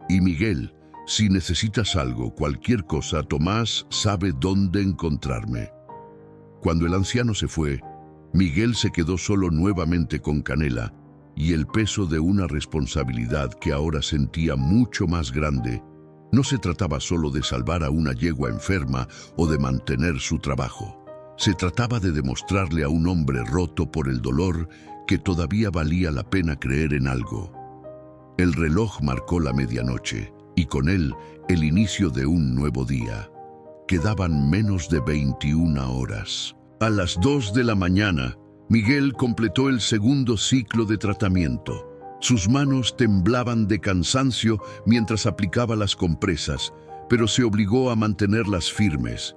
«Y Miguel, si necesitas algo, cualquier cosa, Tomás sabe dónde encontrarme». Cuando el anciano se fue, Miguel se quedó solo nuevamente con Canela y el peso de una responsabilidad que ahora sentía mucho más grande. No se trataba solo de salvar a una yegua enferma o de mantener su trabajo. Se trataba de demostrarle a un hombre roto por el dolor que todavía valía la pena creer en algo. El reloj marcó la medianoche y con él el inicio de un nuevo día. Quedaban menos de 21 horas. A las 2 de la mañana, Miguel completó el segundo ciclo de tratamiento. Sus manos temblaban de cansancio mientras aplicaba las compresas, pero se obligó a mantenerlas firmes.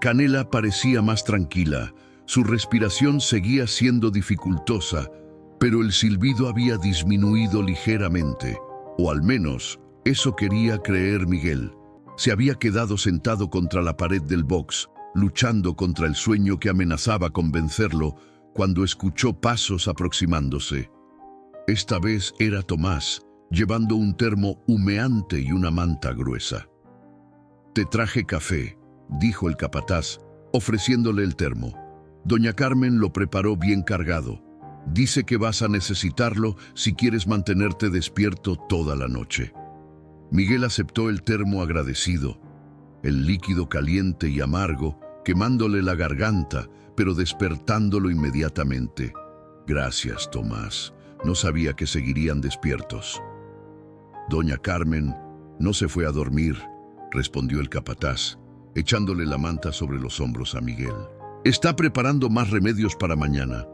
Canela parecía más tranquila. Su respiración seguía siendo dificultosa, pero el silbido había disminuido ligeramente, o al menos eso quería creer Miguel. Se había quedado sentado contra la pared del box, luchando contra el sueño que amenazaba con vencerlo, cuando escuchó pasos aproximándose. Esta vez era Tomás, llevando un termo humeante y una manta gruesa. «Te traje café», dijo el capataz, ofreciéndole el termo. «Doña Carmen lo preparó bien cargado. Dice que vas a necesitarlo si quieres mantenerte despierto toda la noche». Miguel aceptó el termo agradecido. El líquido caliente y amargo, quemándole la garganta, pero despertándolo inmediatamente. «Gracias, Tomás. No sabía que seguirían despiertos». «Doña Carmen no se fue a dormir», respondió el capataz, echándole la manta sobre los hombros a Miguel. «Está preparando más remedios para mañana.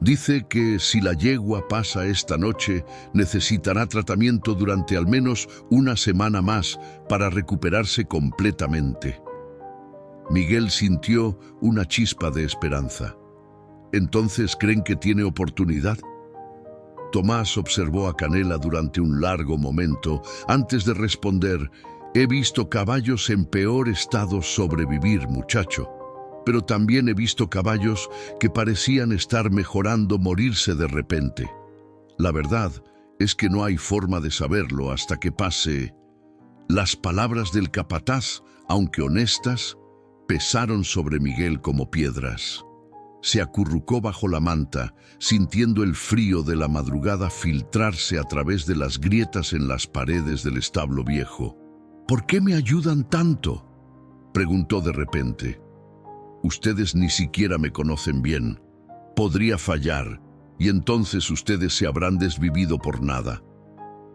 Dice que si la yegua pasa esta noche, necesitará tratamiento durante al menos una semana más para recuperarse completamente». Miguel sintió una chispa de esperanza. «¿Entonces creen que tiene oportunidad?». Tomás observó a Canela durante un largo momento antes de responder: «He visto caballos en peor estado sobrevivir, muchacho. Pero también he visto caballos que parecían estar mejorando morirse de repente. La verdad es que no hay forma de saberlo hasta que pase». Las palabras del capataz, aunque honestas, pesaron sobre Miguel como piedras. Se acurrucó bajo la manta, sintiendo el frío de la madrugada filtrarse a través de las grietas en las paredes del establo viejo. «¿Por qué me ayudan tanto?», preguntó de repente. «Ustedes ni siquiera me conocen bien. Podría fallar, y entonces ustedes se habrán desvivido por nada».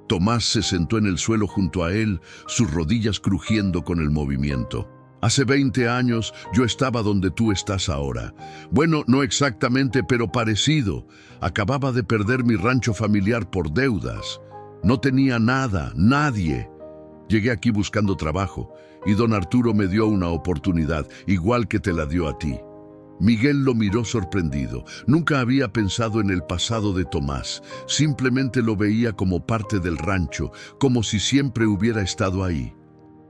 Tomás se sentó en el suelo junto a él, sus rodillas crujiendo con el movimiento. «Hace 20 años yo estaba donde tú estás ahora. Bueno, no exactamente, pero parecido. Acababa de perder mi rancho familiar por deudas. No tenía nada, nadie. Llegué aquí buscando trabajo y don Arturo me dio una oportunidad, igual que te la dio a ti». Miguel lo miró sorprendido. Nunca había pensado en el pasado de Tomás. Simplemente lo veía como parte del rancho, como si siempre hubiera estado ahí.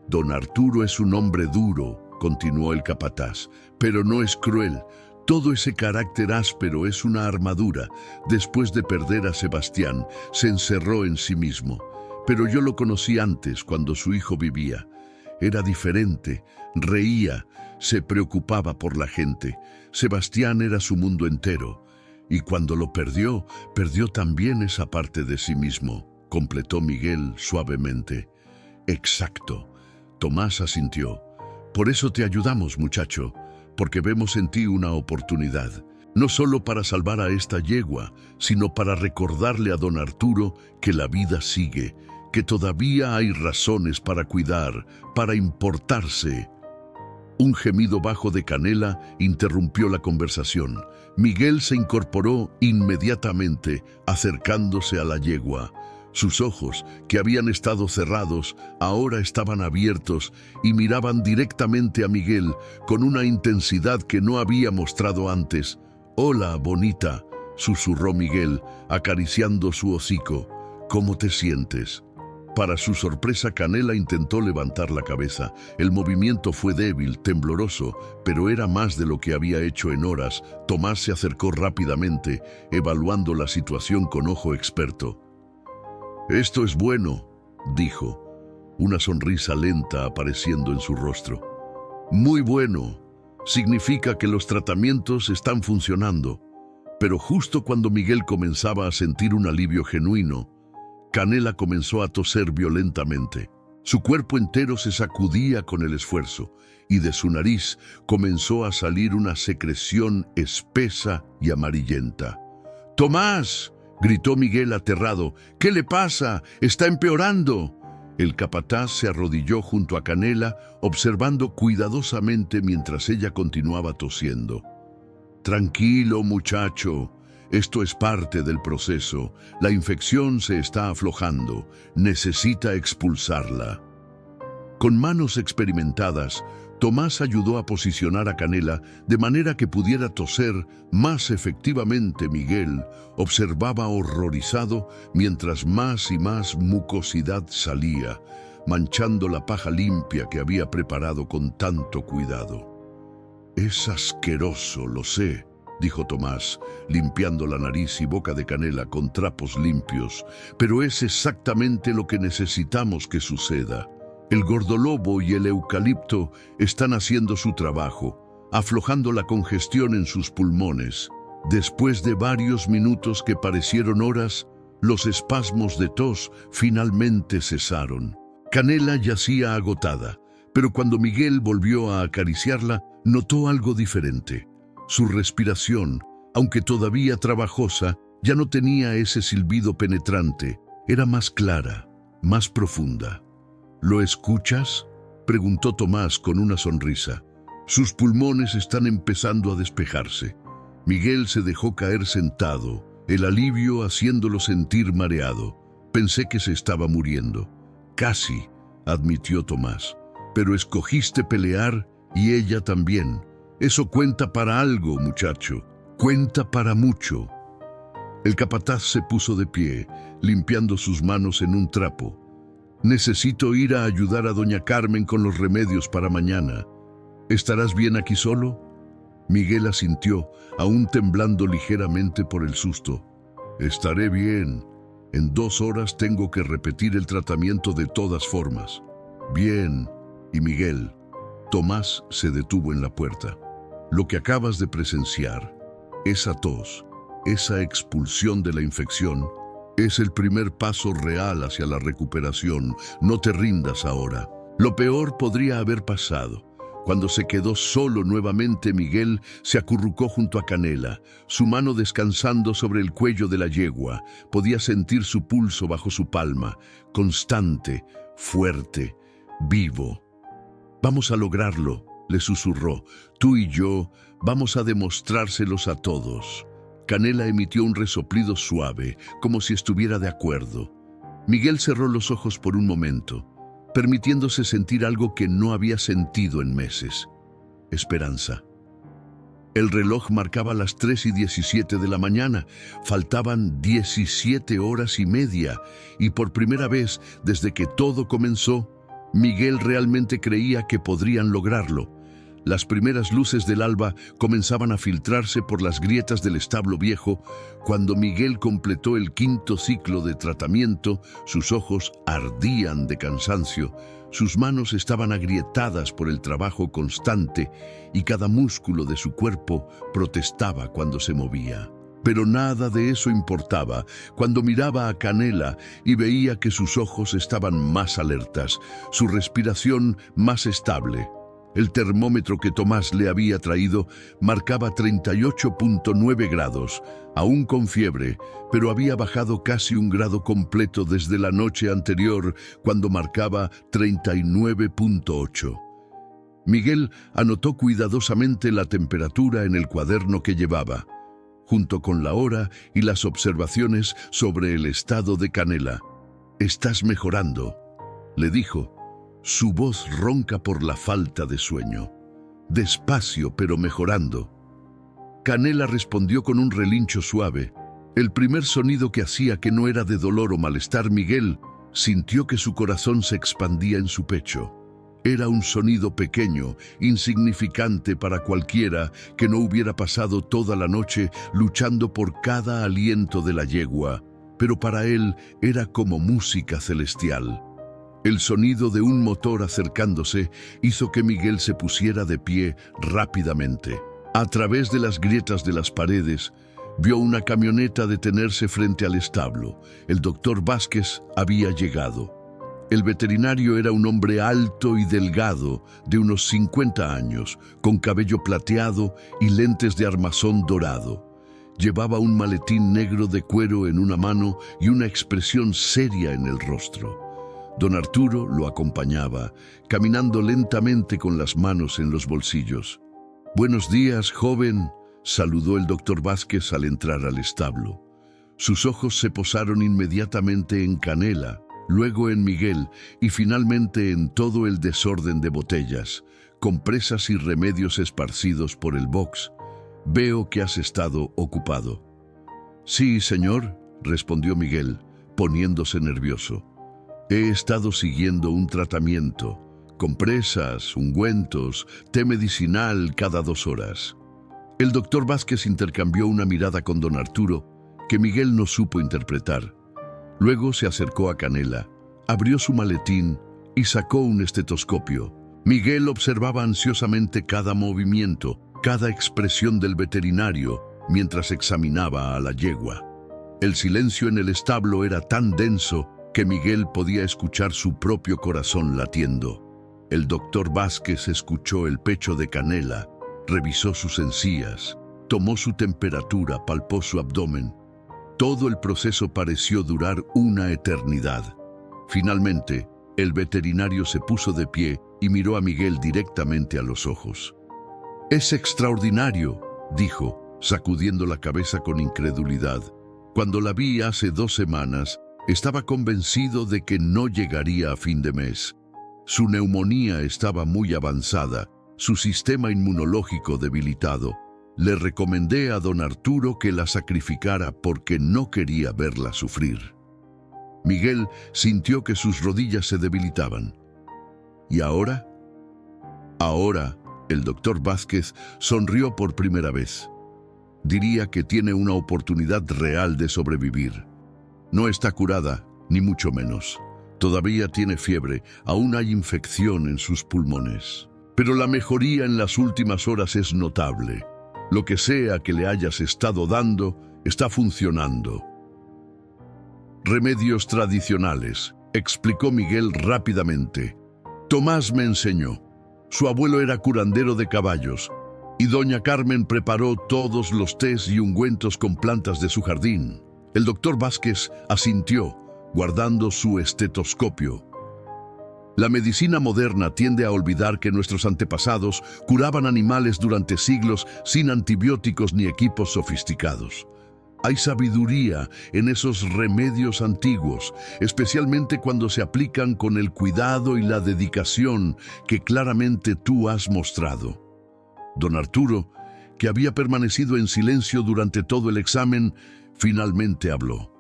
Don Arturo es un hombre duro, continuó el capataz, pero no es cruel. Todo ese carácter áspero es una armadura. Después de perder a Sebastián, se encerró en sí mismo. Pero yo lo conocí antes, cuando su hijo vivía. Era diferente, reía, se preocupaba por la gente. Sebastián era su mundo entero. Y cuando lo perdió, perdió también esa parte de sí mismo, completó Miguel suavemente. Exacto. Tomás asintió. Por eso te ayudamos, muchacho, porque vemos en ti una oportunidad, no solo para salvar a esta yegua, sino para recordarle a don Arturo que la vida sigue, que todavía hay razones para cuidar, para importarse. Un gemido bajo de Canela interrumpió la conversación. Miguel se incorporó inmediatamente, acercándose a la yegua. Sus ojos, que habían estado cerrados, ahora estaban abiertos y miraban directamente a Miguel con una intensidad que no había mostrado antes. «Hola, bonita», susurró Miguel, acariciando su hocico. «¿Cómo te sientes?». Para su sorpresa, Canela intentó levantar la cabeza. El movimiento fue débil, tembloroso, pero era más de lo que había hecho en horas. Tomás se acercó rápidamente, evaluando la situación con ojo experto. «Esto es bueno», dijo, una sonrisa lenta apareciendo en su rostro. «Muy bueno. Significa que los tratamientos están funcionando». Pero justo cuando Miguel comenzaba a sentir un alivio genuino, Canela comenzó a toser violentamente. Su cuerpo entero se sacudía con el esfuerzo, y de su nariz comenzó a salir una secreción espesa y amarillenta. «¡Tomás!», gritó Miguel aterrado. «¿Qué le pasa? ¡Está empeorando!». El capataz se arrodilló junto a Canela, observando cuidadosamente mientras ella continuaba tosiendo. «Tranquilo, muchacho. Esto es parte del proceso. La infección se está aflojando. Necesita expulsarla». Con manos experimentadas, Tomás ayudó a posicionar a Canela de manera que pudiera toser más efectivamente. Miguel observaba horrorizado mientras más y más mucosidad salía, manchando la paja limpia que había preparado con tanto cuidado. «Es asqueroso, lo sé», dijo Tomás, limpiando la nariz y boca de Canela con trapos limpios, «pero es exactamente lo que necesitamos que suceda. El gordolobo y el eucalipto están haciendo su trabajo, aflojando la congestión en sus pulmones. Después de varios minutos que parecieron horas, los espasmos de tos finalmente cesaron. Canela yacía agotada, pero cuando Miguel volvió a acariciarla, notó algo diferente. Su respiración, aunque todavía trabajosa, ya no tenía ese silbido penetrante. Era más clara, más profunda. «¿Lo escuchas?», preguntó Tomás con una sonrisa. «Sus pulmones están empezando a despejarse». Miguel se dejó caer sentado, el alivio haciéndolo sentir mareado. «Pensé que se estaba muriendo». «Casi», admitió Tomás. «Pero escogiste pelear y ella también. Eso cuenta para algo, muchacho. Cuenta para mucho». El capataz se puso de pie, limpiando sus manos en un trapo. «Necesito ir a ayudar a doña Carmen con los remedios para mañana. ¿Estarás bien aquí solo?». Miguel asintió, aún temblando ligeramente por el susto. «Estaré bien. En 2 horas tengo que repetir el tratamiento de todas formas». «Bien. Y Miguel». Tomás se detuvo en la puerta. «Lo que acabas de presenciar, esa tos, esa expulsión de la infección, es el primer paso real hacia la recuperación. No te rindas ahora. Lo peor podría haber pasado». Cuando se quedó solo nuevamente, Miguel se acurrucó junto a Canela, su mano descansando sobre el cuello de la yegua. Podía sentir su pulso bajo su palma, constante, fuerte, vivo. «Vamos a lograrlo», le susurró. «Tú y yo vamos a demostrárselos a todos». Canela emitió un resoplido suave, como si estuviera de acuerdo. Miguel cerró los ojos por un momento, permitiéndose sentir algo que no había sentido en meses: esperanza. El reloj marcaba las 3:17 de la mañana. Faltaban 17 horas y media, y por primera vez desde que todo comenzó, Miguel realmente creía que podrían lograrlo. Las primeras luces del alba comenzaban a filtrarse por las grietas del establo viejo. Cuando Miguel completó el 5.º ciclo de tratamiento, sus ojos ardían de cansancio, sus manos estaban agrietadas por el trabajo constante y cada músculo de su cuerpo protestaba cuando se movía. Pero nada de eso importaba cuando miraba a Canela y veía que sus ojos estaban más alertas, su respiración más estable. El termómetro que Tomás le había traído marcaba 38.9 grados, aún con fiebre, pero había bajado casi 1 grado completo desde la noche anterior, cuando marcaba 39.8. Miguel anotó cuidadosamente la temperatura en el cuaderno que llevaba, junto con la hora y las observaciones sobre el estado de Canela. «Estás mejorando», le dijo. Su voz ronca por la falta de sueño. Despacio, pero mejorando. Canela respondió con un relincho suave. El primer sonido que hacía que no era de dolor o malestar. Miguel sintió que su corazón se expandía en su pecho. Era un sonido pequeño, insignificante para cualquiera que no hubiera pasado toda la noche luchando por cada aliento de la yegua, pero para él era como música celestial. El sonido de un motor acercándose hizo que Miguel se pusiera de pie rápidamente. A través de las grietas de las paredes, vio una camioneta detenerse frente al establo. El doctor Vázquez había llegado. El veterinario era un hombre alto y delgado, de unos 50 años, con cabello plateado y lentes de armazón dorado. Llevaba un maletín negro de cuero en una mano y una expresión seria en el rostro. Don Arturo lo acompañaba, caminando lentamente con las manos en los bolsillos. «Buenos días, joven», saludó el doctor Vázquez al entrar al establo. Sus ojos se posaron inmediatamente en Canela, luego en Miguel y finalmente en todo el desorden de botellas, compresas y remedios esparcidos por el box. «Veo que has estado ocupado». «Sí, señor», respondió Miguel, poniéndose nervioso. «He estado siguiendo un tratamiento, compresas, ungüentos, té medicinal cada 2 horas». El doctor Vázquez intercambió una mirada con don Arturo que Miguel no supo interpretar. Luego se acercó a Canela, abrió su maletín y sacó un estetoscopio. Miguel observaba ansiosamente cada movimiento, cada expresión del veterinario mientras examinaba a la yegua. El silencio en el establo era tan denso que Miguel podía escuchar su propio corazón latiendo. El doctor Vázquez escuchó el pecho de Canela, revisó sus encías, tomó su temperatura, palpó su abdomen. Todo el proceso pareció durar una eternidad. Finalmente, el veterinario se puso de pie y miró a Miguel directamente a los ojos. «Es extraordinario», dijo, sacudiendo la cabeza con incredulidad. «Cuando la vi hace 2 semanas, estaba convencido de que no llegaría a fin de mes. Su neumonía estaba muy avanzada, su sistema inmunológico debilitado. Le recomendé a don Arturo que la sacrificara porque no quería verla sufrir». Miguel sintió que sus rodillas se debilitaban. ¿Y ahora? Ahora, el doctor Vázquez sonrió por primera vez. Diría que tiene una oportunidad real de sobrevivir. No está curada, ni mucho menos. Todavía tiene fiebre, aún hay infección en sus pulmones. Pero la mejoría en las últimas horas es notable. Lo que sea que le hayas estado dando, está funcionando. «Remedios tradicionales», explicó Miguel rápidamente. «Tomás me enseñó. Su abuelo era curandero de caballos, y doña Carmen preparó todos los tés y ungüentos con plantas de su jardín». El doctor Vázquez asintió, guardando su estetoscopio. La medicina moderna tiende a olvidar que nuestros antepasados curaban animales durante siglos sin antibióticos ni equipos sofisticados. Hay sabiduría en esos remedios antiguos, especialmente cuando se aplican con el cuidado y la dedicación que claramente tú has mostrado. Don Arturo que había permanecido en silencio durante todo el examen, finalmente habló.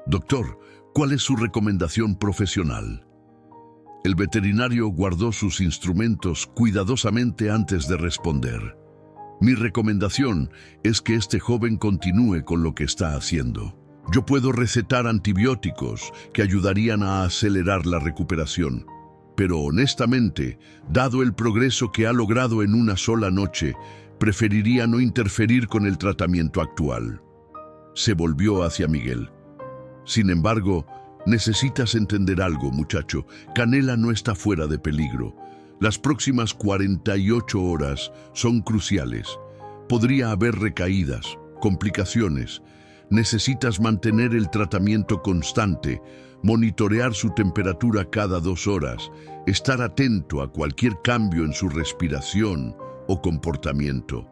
«Doctor, ¿cuál es su recomendación profesional?» El veterinario guardó sus instrumentos cuidadosamente antes de responder. «Mi recomendación es que este joven continúe con lo que está haciendo. Yo puedo recetar antibióticos que ayudarían a acelerar la recuperación. Pero honestamente, dado el progreso que ha logrado en una sola noche, preferiría no interferir con el tratamiento actual». Se volvió hacia Miguel. «Sin embargo, necesitas entender algo, muchacho. Canela no está fuera de peligro. Las próximas 48 horas son cruciales. Podría haber recaídas, complicaciones. Necesitas mantener el tratamiento constante, monitorear su temperatura cada 2 horas, estar atento a cualquier cambio en su respiración o comportamiento».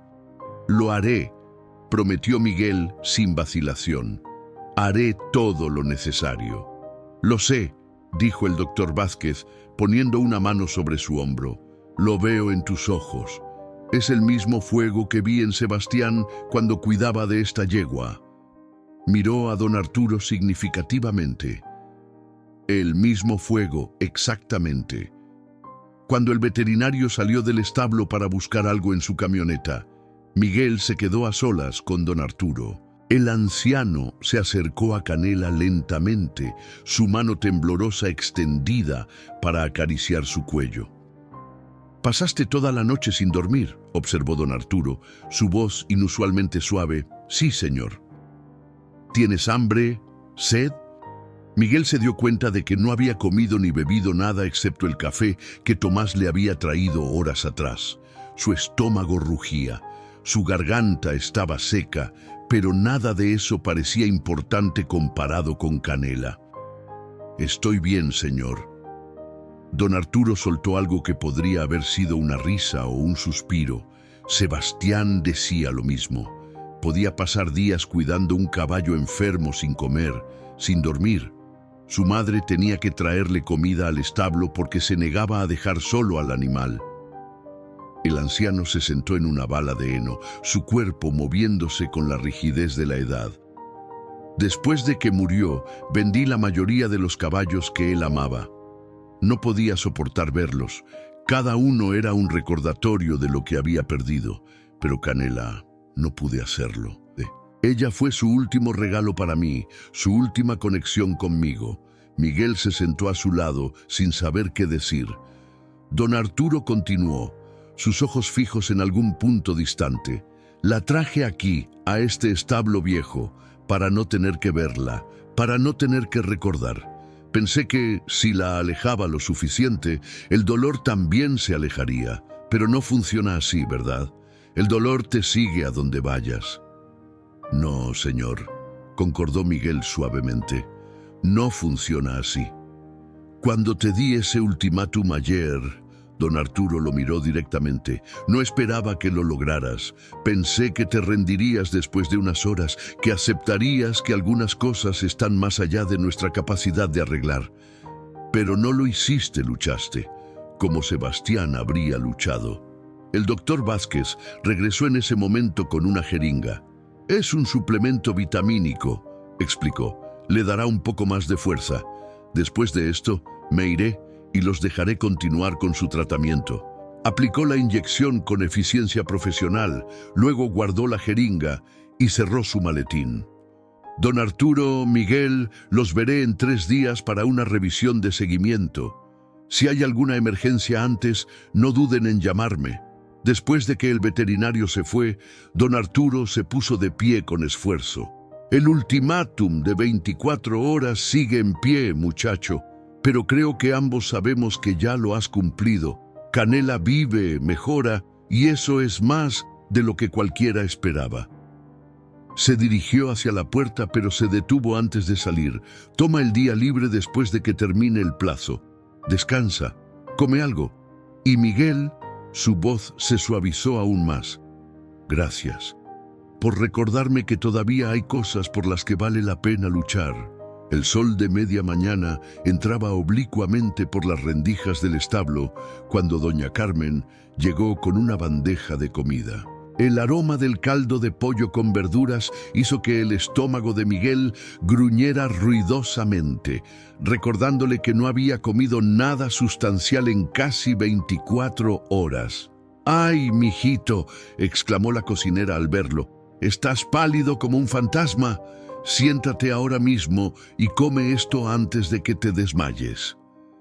«Lo haré», prometió Miguel sin vacilación. «Haré todo lo necesario». «Lo sé», dijo el doctor Vázquez, poniendo una mano sobre su hombro. «Lo veo en tus ojos. Es el mismo fuego que vi en Sebastián cuando cuidaba de esta yegua». Miró a don Arturo significativamente. «El mismo fuego, exactamente». Cuando el veterinario salió del establo para buscar algo en su camioneta, Miguel se quedó a solas con don Arturo. El anciano se acercó a Canela lentamente, su mano temblorosa extendida para acariciar su cuello. «Pasaste toda la noche sin dormir», observó don Arturo, su voz inusualmente suave. «Sí, señor». «¿Tienes hambre? ¿Sed?» Miguel se dio cuenta de que no había comido ni bebido nada excepto el café que Tomás le había traído horas atrás. Su estómago rugía, su garganta estaba seca, pero nada de eso parecía importante comparado con Canela. «Estoy bien, señor». Don Arturo soltó algo que podría haber sido una risa o un suspiro. Sebastián decía lo mismo. Podía pasar días cuidando un caballo enfermo sin comer, sin dormir. Su madre tenía que traerle comida al establo porque se negaba a dejar solo al animal. El anciano se sentó en una bala de heno, su cuerpo moviéndose con la rigidez de la edad. «Después de que murió, vendí la mayoría de los caballos que él amaba. No podía soportar verlos. Cada uno era un recordatorio de lo que había perdido. Pero Canela, no pude hacerlo. Ella fue su último regalo para mí, su última conexión conmigo». Miguel se sentó a su lado, sin saber qué decir. Don Arturo continuó, sus ojos fijos en algún punto distante. «La traje aquí, a este establo viejo, para no tener que verla, para no tener que recordar. Pensé que, si la alejaba lo suficiente, el dolor también se alejaría. Pero no funciona así, ¿verdad? El dolor te sigue a donde vayas». «No, señor», concordó Miguel suavemente. «No funciona así. Cuando te di ese ultimátum ayer», don Arturo lo miró directamente, «no esperaba que lo lograras. Pensé que te rendirías después de unas horas, que aceptarías que algunas cosas están más allá de nuestra capacidad de arreglar. Pero no lo hiciste, luchaste, como Sebastián habría luchado». El doctor Vázquez regresó en ese momento con una jeringa. «Es un suplemento vitamínico», explicó. «Le dará un poco más de fuerza. Después de esto, me iré y los dejaré continuar con su tratamiento». Aplicó la inyección con eficiencia profesional, luego guardó la jeringa y cerró su maletín. «Don Arturo, Miguel, los veré en 3 días para una revisión de seguimiento. Si hay alguna emergencia antes, no duden en llamarme». Después de que el veterinario se fue, don Arturo se puso de pie con esfuerzo. «El ultimátum de 24 horas sigue en pie, muchacho, pero creo que ambos sabemos que ya lo has cumplido. Canela vive, mejora, y eso es más de lo que cualquiera esperaba». Se dirigió hacia la puerta, pero se detuvo antes de salir. «Toma el día libre después de que termine el plazo. Descansa, come algo». Y Miguel, su voz se suavizó aún más. «Gracias por recordarme que todavía hay cosas por las que vale la pena luchar». El sol de media mañana entraba oblicuamente por las rendijas del establo cuando doña Carmen llegó con una bandeja de comida. El aroma del caldo de pollo con verduras hizo que el estómago de Miguel gruñera ruidosamente, recordándole que no había comido nada sustancial en casi 24 horas. ¡Ay, mijito!, exclamó la cocinera al verlo. «Estás pálido como un fantasma. Siéntate ahora mismo y come esto antes de que te desmayes».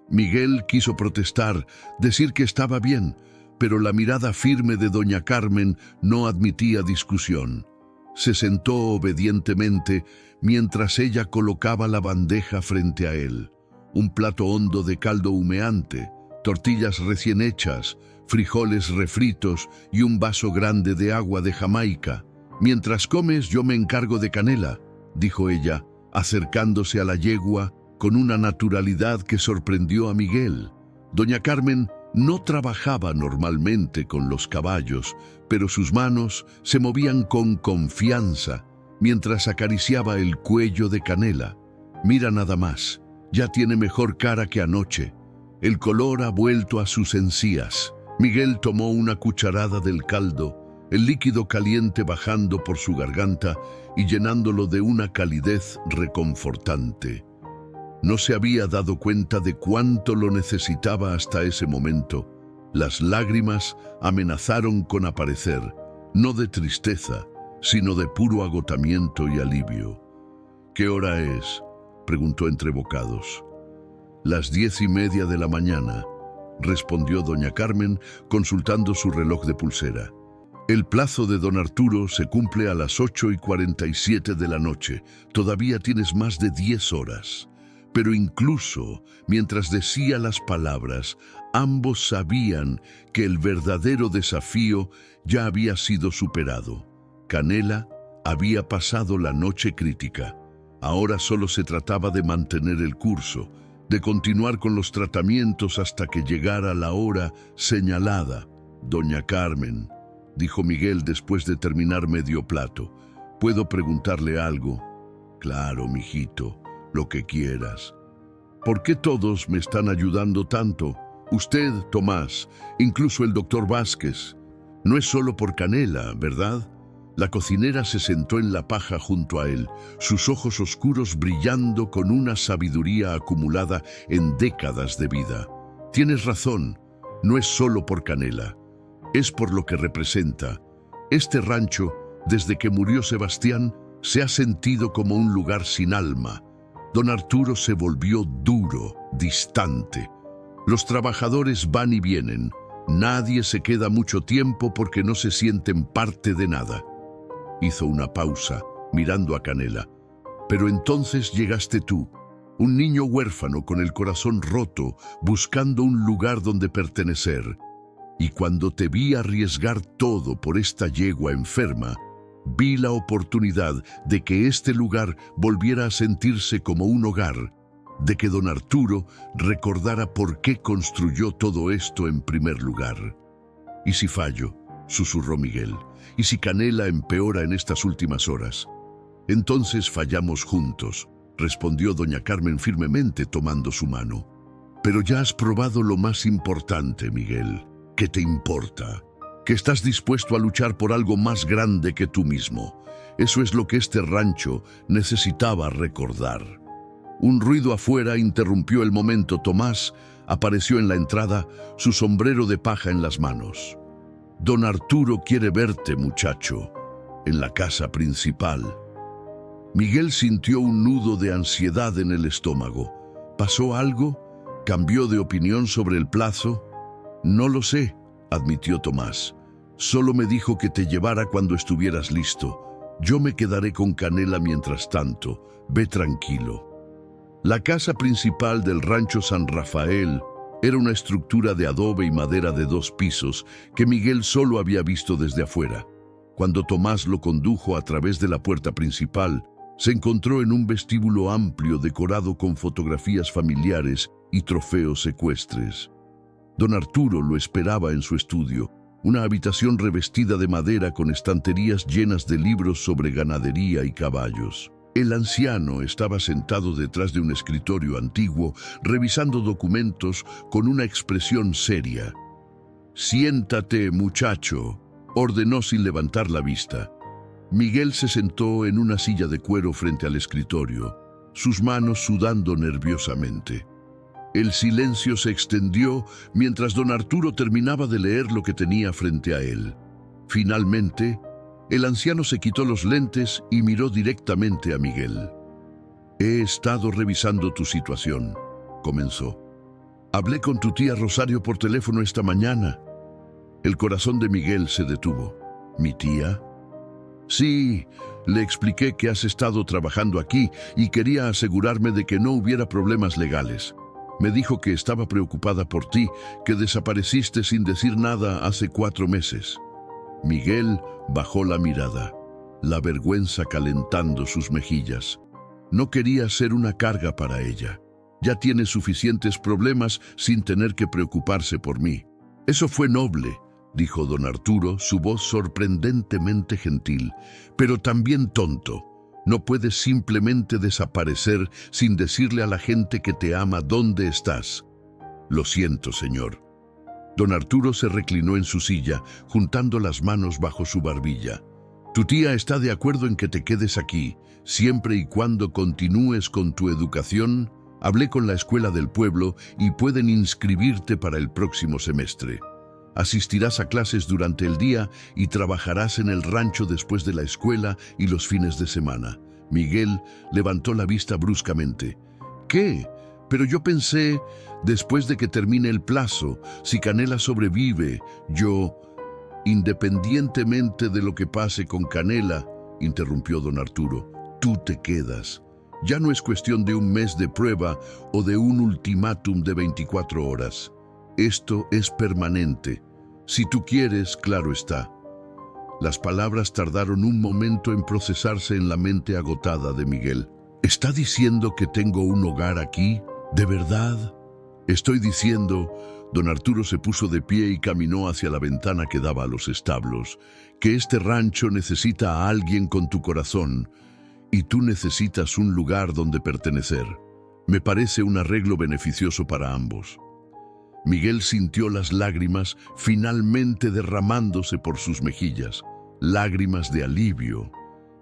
Miguel quiso protestar, decir que estaba bien, pero la mirada firme de doña Carmen no admitía discusión. Se sentó obedientemente mientras ella colocaba la bandeja frente a él. Un plato hondo de caldo humeante, tortillas recién hechas, frijoles refritos y un vaso grande de agua de Jamaica. «Mientras comes, yo me encargo de Canela», dijo ella, acercándose a la yegua con una naturalidad que sorprendió a Miguel. Doña Carmen no trabajaba normalmente con los caballos, pero sus manos se movían con confianza mientras acariciaba el cuello de Canela. «Mira nada más, ya tiene mejor cara que anoche. El color ha vuelto a sus encías». Miguel tomó una cucharada del caldo, el líquido caliente bajando por su garganta y llenándolo de una calidez reconfortante. No se había dado cuenta de cuánto lo necesitaba hasta ese momento. Las lágrimas amenazaron con aparecer, no de tristeza, sino de puro agotamiento y alivio. «¿Qué hora es?», preguntó entre bocados. «Las 10:30 de la mañana», respondió doña Carmen, consultando su reloj de pulsera. «El plazo de don Arturo se cumple a las 8:47 de la noche. Todavía tienes más de 10 horas». Pero incluso mientras decía las palabras, ambos sabían que el verdadero desafío ya había sido superado. Canela había pasado la noche crítica. Ahora solo se trataba de mantener el curso, de continuar con los tratamientos hasta que llegara la hora señalada. «Doña Carmen», dijo Miguel después de terminar medio plato, «¿puedo preguntarle algo?». «Claro, mijito, lo que quieras». «¿Por qué todos me están ayudando tanto? Usted, Tomás, incluso el doctor Vázquez. No es solo por Canela, ¿verdad?». La cocinera se sentó en la paja junto a él, sus ojos oscuros brillando con una sabiduría acumulada en décadas de vida. «Tienes razón, no es solo por Canela. Es por lo que representa. Este rancho, desde que murió Sebastián, se ha sentido como un lugar sin alma. Don Arturo se volvió duro, distante. Los trabajadores van y vienen. Nadie se queda mucho tiempo porque no se sienten parte de nada». Hizo una pausa, mirando a Canela. «Pero entonces llegaste tú, un niño huérfano con el corazón roto, buscando un lugar donde pertenecer. Y cuando te vi arriesgar todo por esta yegua enferma, vi la oportunidad de que este lugar volviera a sentirse como un hogar, de que don Arturo recordara por qué construyó todo esto en primer lugar». «¿Y si fallo?», susurró Miguel. «¿Y si Canela empeora en estas últimas horas?». «Entonces fallamos juntos», respondió doña Carmen firmemente tomando su mano. «Pero ya has probado lo más importante, Miguel. ¿Qué te importa? Que estás dispuesto a luchar por algo más grande que tú mismo. Eso es lo que este rancho necesitaba recordar». Un ruido afuera interrumpió el momento. Tomás apareció en la entrada, su sombrero de paja en las manos. «Don Arturo quiere verte, muchacho, en la casa principal». Miguel sintió un nudo de ansiedad en el estómago. ¿Pasó algo? ¿Cambió de opinión sobre el plazo? «No lo sé», admitió Tomás. «Solo me dijo que te llevara cuando estuvieras listo. Yo me quedaré con Canela mientras tanto. Ve tranquilo». La casa principal del rancho San Rafael era una estructura de adobe y madera de 2 pisos que Miguel solo había visto desde afuera. Cuando Tomás lo condujo a través de la puerta principal, se encontró en un vestíbulo amplio decorado con fotografías familiares y trofeos ecuestres. Don Arturo lo esperaba en su estudio, una habitación revestida de madera con estanterías llenas de libros sobre ganadería y caballos. El anciano estaba sentado detrás de un escritorio antiguo, revisando documentos con una expresión seria. «Siéntate, muchacho. ordenó sin levantar la vista. Miguel se sentó en una silla de cuero frente al escritorio, sus manos sudando nerviosamente. El silencio se extendió mientras don Arturo terminaba de leer lo que tenía frente a él. Finalmente, el anciano se quitó los lentes y miró directamente a Miguel. «He estado revisando tu situación», comenzó. «Hablé con tu tía Rosario por teléfono esta mañana». El corazón de Miguel se detuvo. «¿Mi tía?» «Sí, le expliqué que has estado trabajando aquí y quería asegurarme de que no hubiera problemas legales. Me dijo que estaba preocupada por ti, que desapareciste sin decir nada hace 4 meses». Miguel bajó la mirada, la vergüenza calentando sus mejillas. No quería ser una carga para ella. Ya tiene suficientes problemas sin tener que preocuparse por mí. «Eso fue noble», dijo don Arturo, su voz sorprendentemente gentil, «pero también tonto. No puedes simplemente desaparecer sin decirle a la gente que te ama dónde estás». «Lo siento, señor». Don Arturo se reclinó en su silla, juntando las manos bajo su barbilla. «Tu tía está de acuerdo en que te quedes aquí, siempre y cuando continúes con tu educación. Hablé con la escuela del pueblo y pueden inscribirte para el próximo semestre. Asistirás a clases durante el día y trabajarás en el rancho después de la escuela y los fines de semana». Miguel levantó la vista bruscamente. «¿Qué? Pero yo pensé, después de que termine el plazo, si Canela sobrevive, yo...» «Independientemente de lo que pase con Canela», interrumpió don Arturo, «tú te quedas. Ya no es cuestión de un mes de prueba o de un ultimátum de 24 horas. Esto es permanente. Si tú quieres, claro está». Las palabras tardaron un momento en procesarse en la mente agotada de Miguel. «¿Está diciendo que tengo un hogar aquí? ¿De verdad?» «Estoy diciendo», don Arturo se puso de pie y caminó hacia la ventana que daba a los establos, «que este rancho necesita a alguien con tu corazón, y tú necesitas un lugar donde pertenecer. Me parece un arreglo beneficioso para ambos». Miguel sintió las lágrimas finalmente derramándose por sus mejillas, lágrimas de alivio,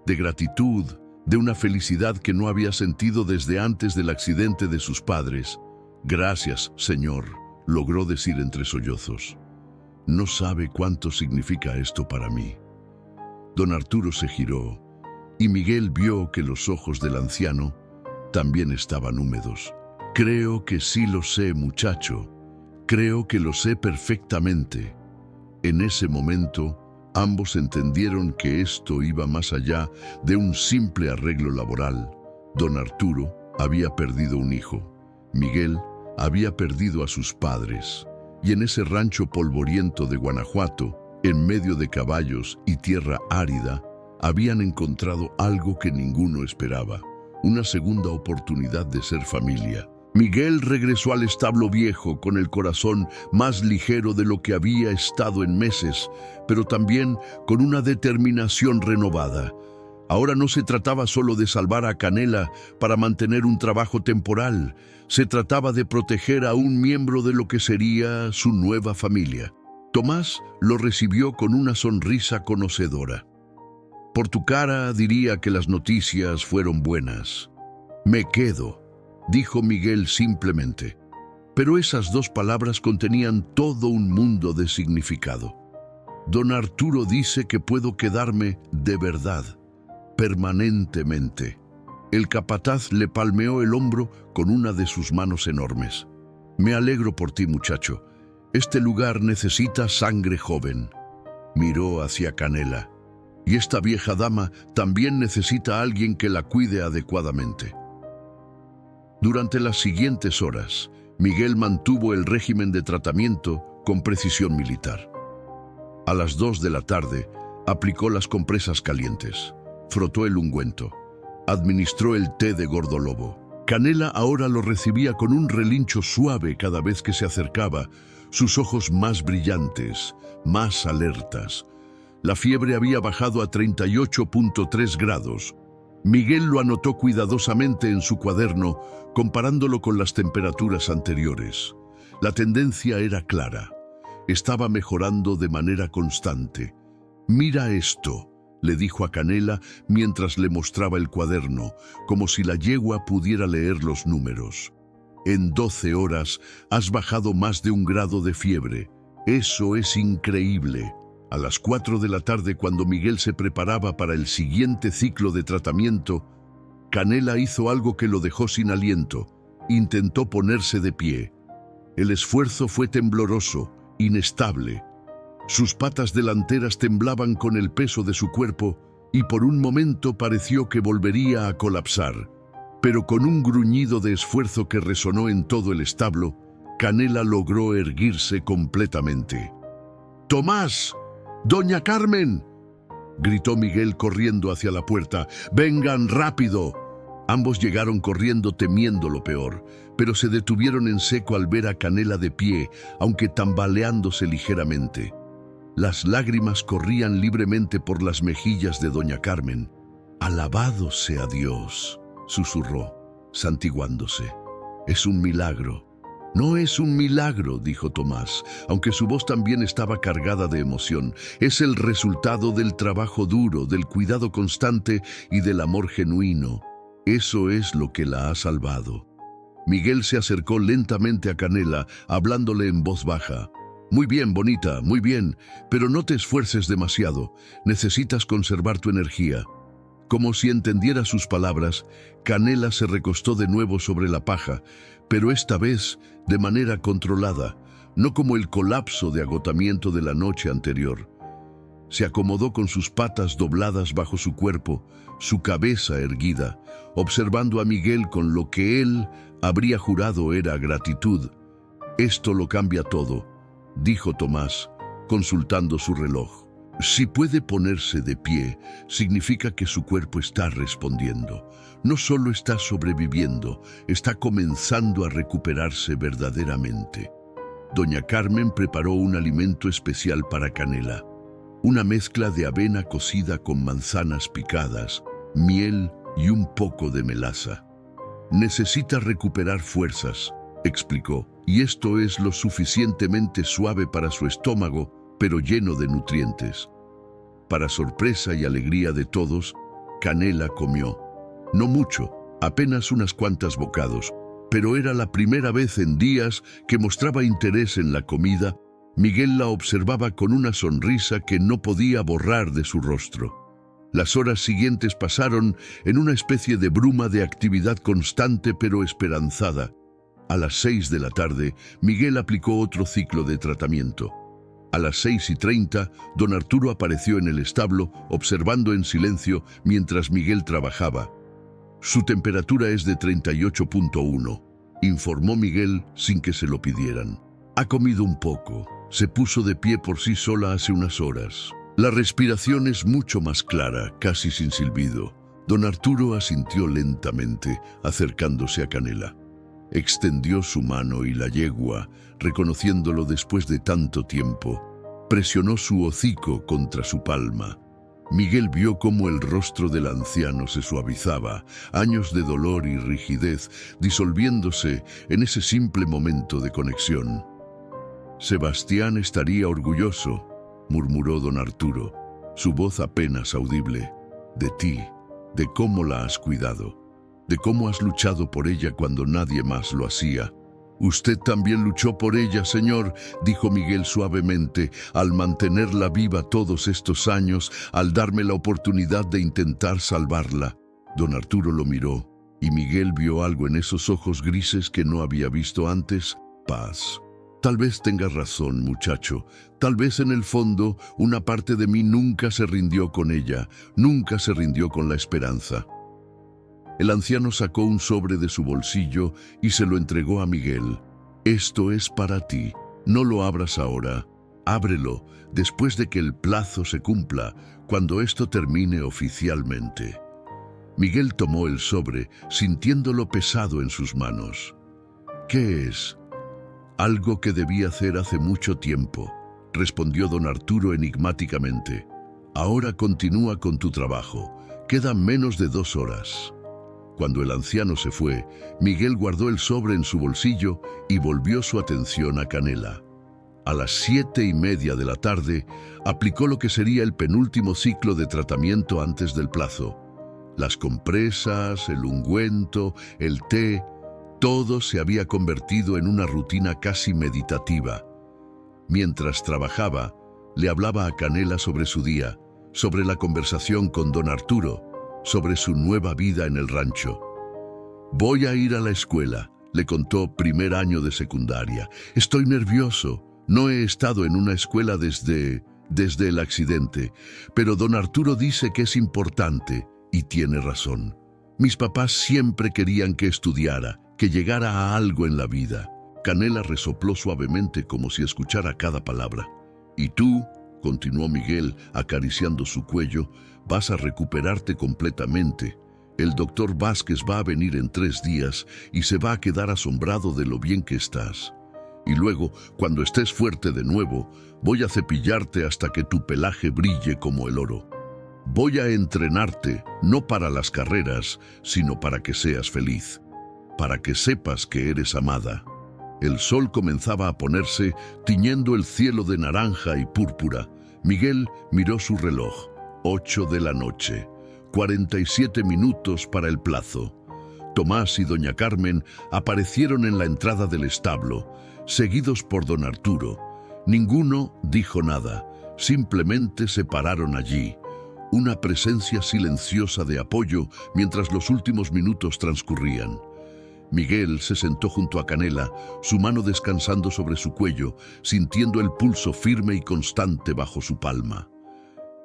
de gratitud, de una felicidad que no había sentido desde antes del accidente de sus padres. «Gracias, señor», logró decir entre sollozos. «No sabe cuánto significa esto para mí». Don Arturo se giró y Miguel vio que los ojos del anciano también estaban húmedos. «Creo que sí lo sé, muchacho. Creo que lo sé perfectamente». En ese momento, ambos entendieron que esto iba más allá de un simple arreglo laboral. Don Arturo había perdido un hijo. Miguel había perdido a sus padres. Y en ese rancho polvoriento de Guanajuato, en medio de caballos y tierra árida, habían encontrado algo que ninguno esperaba: una segunda oportunidad de ser familia. Miguel regresó al establo viejo con el corazón más ligero de lo que había estado en meses, pero también con una determinación renovada. Ahora no se trataba solo de salvar a Canela para mantener un trabajo temporal, se trataba de proteger a un miembro de lo que sería su nueva familia. Tomás lo recibió con una sonrisa conocedora. «Por tu cara diría que las noticias fueron buenas». «Me quedo», dijo Miguel simplemente. Pero esas 2 palabras contenían todo un mundo de significado. «Don Arturo dice que puedo quedarme de verdad, permanentemente». El capataz le palmeó el hombro con una de sus manos enormes. «Me alegro por ti, muchacho. Este lugar necesita sangre joven». Miró hacia Canela. «Y esta vieja dama también necesita a alguien que la cuide adecuadamente». Durante las siguientes horas, Miguel mantuvo el régimen de tratamiento con precisión militar. A las 2 de la tarde, aplicó las compresas calientes, frotó el ungüento, administró el té de gordolobo. Canela ahora lo recibía con un relincho suave cada vez que se acercaba, sus ojos más brillantes, más alertas. La fiebre había bajado a 38.3 grados. Miguel lo anotó cuidadosamente en su cuaderno, comparándolo con las temperaturas anteriores. La tendencia era clara. Estaba mejorando de manera constante. «Mira esto», le dijo a Canela mientras le mostraba el cuaderno, como si la yegua pudiera leer los números. «En 12 horas has bajado más de 1 grado de fiebre. Eso es increíble». A las 4 de la tarde, cuando Miguel se preparaba para el siguiente ciclo de tratamiento, Canela hizo algo que lo dejó sin aliento. Intentó ponerse de pie. El esfuerzo fue tembloroso, inestable. Sus patas delanteras temblaban con el peso de su cuerpo y por un momento pareció que volvería a colapsar. Pero con un gruñido de esfuerzo que resonó en todo el establo, Canela logró erguirse completamente. «¡Tomás! ¡Doña Carmen!», gritó Miguel corriendo hacia la puerta. «¡Vengan rápido!». Ambos llegaron corriendo temiendo lo peor, pero se detuvieron en seco al ver a Canela de pie, aunque tambaleándose ligeramente. Las lágrimas corrían libremente por las mejillas de doña Carmen. «Alabado sea Dios», susurró, santiguándose. «Es un milagro». «No es un milagro», dijo Tomás, aunque su voz también estaba cargada de emoción. «Es el resultado del trabajo duro, del cuidado constante y del amor genuino. Eso es lo que la ha salvado». Miguel se acercó lentamente a Canela, hablándole en voz baja. «Muy bien, bonita, muy bien, pero no te esfuerces demasiado. Necesitas conservar tu energía». Como si entendiera sus palabras, Canela se recostó de nuevo sobre la paja, pero esta vez de manera controlada, no como el colapso de agotamiento de la noche anterior. Se acomodó con sus patas dobladas bajo su cuerpo, su cabeza erguida, observando a Miguel con lo que él habría jurado era gratitud. «Esto lo cambia todo», dijo Tomás, consultando su reloj. «Si puede ponerse de pie, significa que su cuerpo está respondiendo. No solo está sobreviviendo, está comenzando a recuperarse verdaderamente». Doña Carmen preparó un alimento especial para Canela. Una mezcla de avena cocida con manzanas picadas, miel y un poco de melaza. «Necesita recuperar fuerzas», explicó, «y esto es lo suficientemente suave para su estómago, pero lleno de nutrientes». Para sorpresa y alegría de todos, Canela comió. No mucho, apenas unas cuantas bocados, pero era la primera vez en días que mostraba interés en la comida. Miguel la observaba con una sonrisa que no podía borrar de su rostro. Las horas siguientes pasaron en una especie de bruma de actividad constante pero esperanzada. A las 6 de la tarde, Miguel aplicó otro ciclo de tratamiento. A las 6:30, don Arturo apareció en el establo, observando en silencio mientras Miguel trabajaba. «Su temperatura es de 38.1, informó Miguel sin que se lo pidieran. «Ha comido un poco. Se puso de pie por sí sola hace unas horas. La respiración es mucho más clara, casi sin silbido». Don Arturo asintió lentamente, acercándose a Canela. Extendió su mano y la yegua, reconociéndolo después de tanto tiempo, presionó su hocico contra su palma. Miguel vio cómo el rostro del anciano se suavizaba, años de dolor y rigidez disolviéndose en ese simple momento de conexión. «Sebastián estaría orgulloso», murmuró don Arturo, su voz apenas audible, «de ti, de cómo la has cuidado, de cómo has luchado por ella cuando nadie más lo hacía». «Usted también luchó por ella, señor», dijo Miguel suavemente, «al mantenerla viva todos estos años, al darme la oportunidad de intentar salvarla». Don Arturo lo miró, y Miguel vio algo en esos ojos grises que no había visto antes: paz. «Tal vez tengas razón, muchacho. Tal vez en el fondo una parte de mí nunca se rindió con ella, nunca se rindió con la esperanza». El anciano sacó un sobre de su bolsillo y se lo entregó a Miguel. «Esto es para ti. No lo abras ahora. Ábrelo después de que el plazo se cumpla, cuando esto termine oficialmente». Miguel tomó el sobre, sintiéndolo pesado en sus manos. «¿Qué es?» «Algo que debí hacer hace mucho tiempo», respondió don Arturo enigmáticamente. «Ahora continúa con tu trabajo. Quedan menos de 2 horas». Cuando el anciano se fue, Miguel guardó el sobre en su bolsillo y volvió su atención a Canela. A las 7:30 de la tarde, aplicó lo que sería el penúltimo ciclo de tratamiento antes del plazo. Las compresas, el ungüento, el té, todo se había convertido en una rutina casi meditativa. Mientras trabajaba, le hablaba a Canela sobre su día, sobre la conversación con don Arturo, sobre su nueva vida en el rancho. «Voy a ir a la escuela», le contó, primer año de secundaria. «Estoy nervioso. No he estado en una escuela desde el accidente, pero don Arturo dice que es importante y tiene razón. Mis papás siempre querían que estudiara, que llegara a algo en la vida». Canela resopló suavemente como si escuchara cada palabra. «Y tú», continuó Miguel, acariciando su cuello, «vas a recuperarte completamente. El doctor Vázquez va a venir en 3 días y se va a quedar asombrado de lo bien que estás. Y luego, cuando estés fuerte de nuevo, voy a cepillarte hasta que tu pelaje brille como el oro. Voy a entrenarte, no para las carreras, sino para que seas feliz, para que sepas que eres amada». El sol comenzaba a ponerse, tiñendo el cielo de naranja y púrpura. Miguel miró su reloj. 8 de la noche. 47 minutos para el plazo. Tomás y doña Carmen aparecieron en la entrada del establo, seguidos por don Arturo. Ninguno dijo nada, simplemente se pararon allí. Una presencia silenciosa de apoyo mientras los últimos minutos transcurrían. Miguel se sentó junto a Canela, su mano descansando sobre su cuello, sintiendo el pulso firme y constante bajo su palma.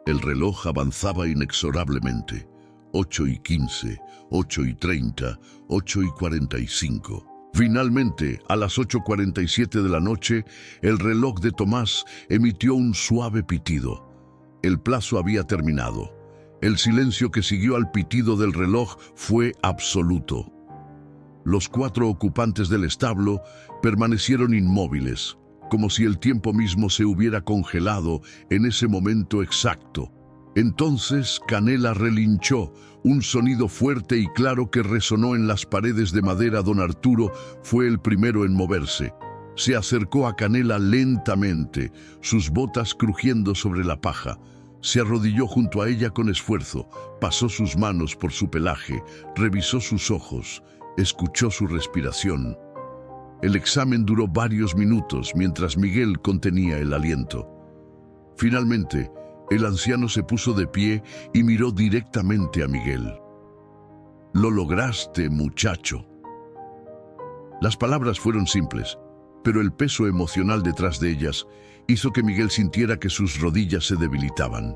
El reloj avanzaba inexorablemente. 8:15, 8:30, 8:45. Finalmente, a las 8:47 de la noche, el reloj de Tomás emitió un suave pitido. El plazo había terminado. El silencio que siguió al pitido del reloj fue absoluto. Los 4 ocupantes del establo permanecieron inmóviles, como si el tiempo mismo se hubiera congelado en ese momento exacto. Entonces Canela relinchó, un sonido fuerte y claro que resonó en las paredes de madera. Don Arturo fue el primero en moverse. Se acercó a Canela lentamente, sus botas crujiendo sobre la paja. Se arrodilló junto a ella con esfuerzo, pasó sus manos por su pelaje, revisó sus ojos, escuchó su respiración. El examen duró varios minutos mientras Miguel contenía el aliento. Finalmente, el anciano se puso de pie y miró directamente a Miguel. «Lo lograste, muchacho». Las palabras fueron simples, pero el peso emocional detrás de ellas hizo que Miguel sintiera que sus rodillas se debilitaban.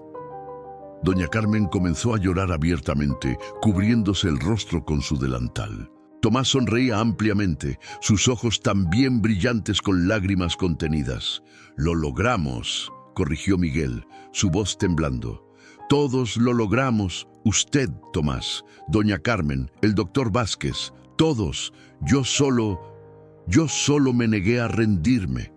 Doña Carmen comenzó a llorar abiertamente, cubriéndose el rostro con su delantal. Tomás sonreía ampliamente, sus ojos también brillantes con lágrimas contenidas. «Lo logramos», corrigió Miguel, su voz temblando. «Todos lo logramos. Usted, Tomás, doña Carmen, el doctor Vázquez, todos. Yo solo me negué a rendirme.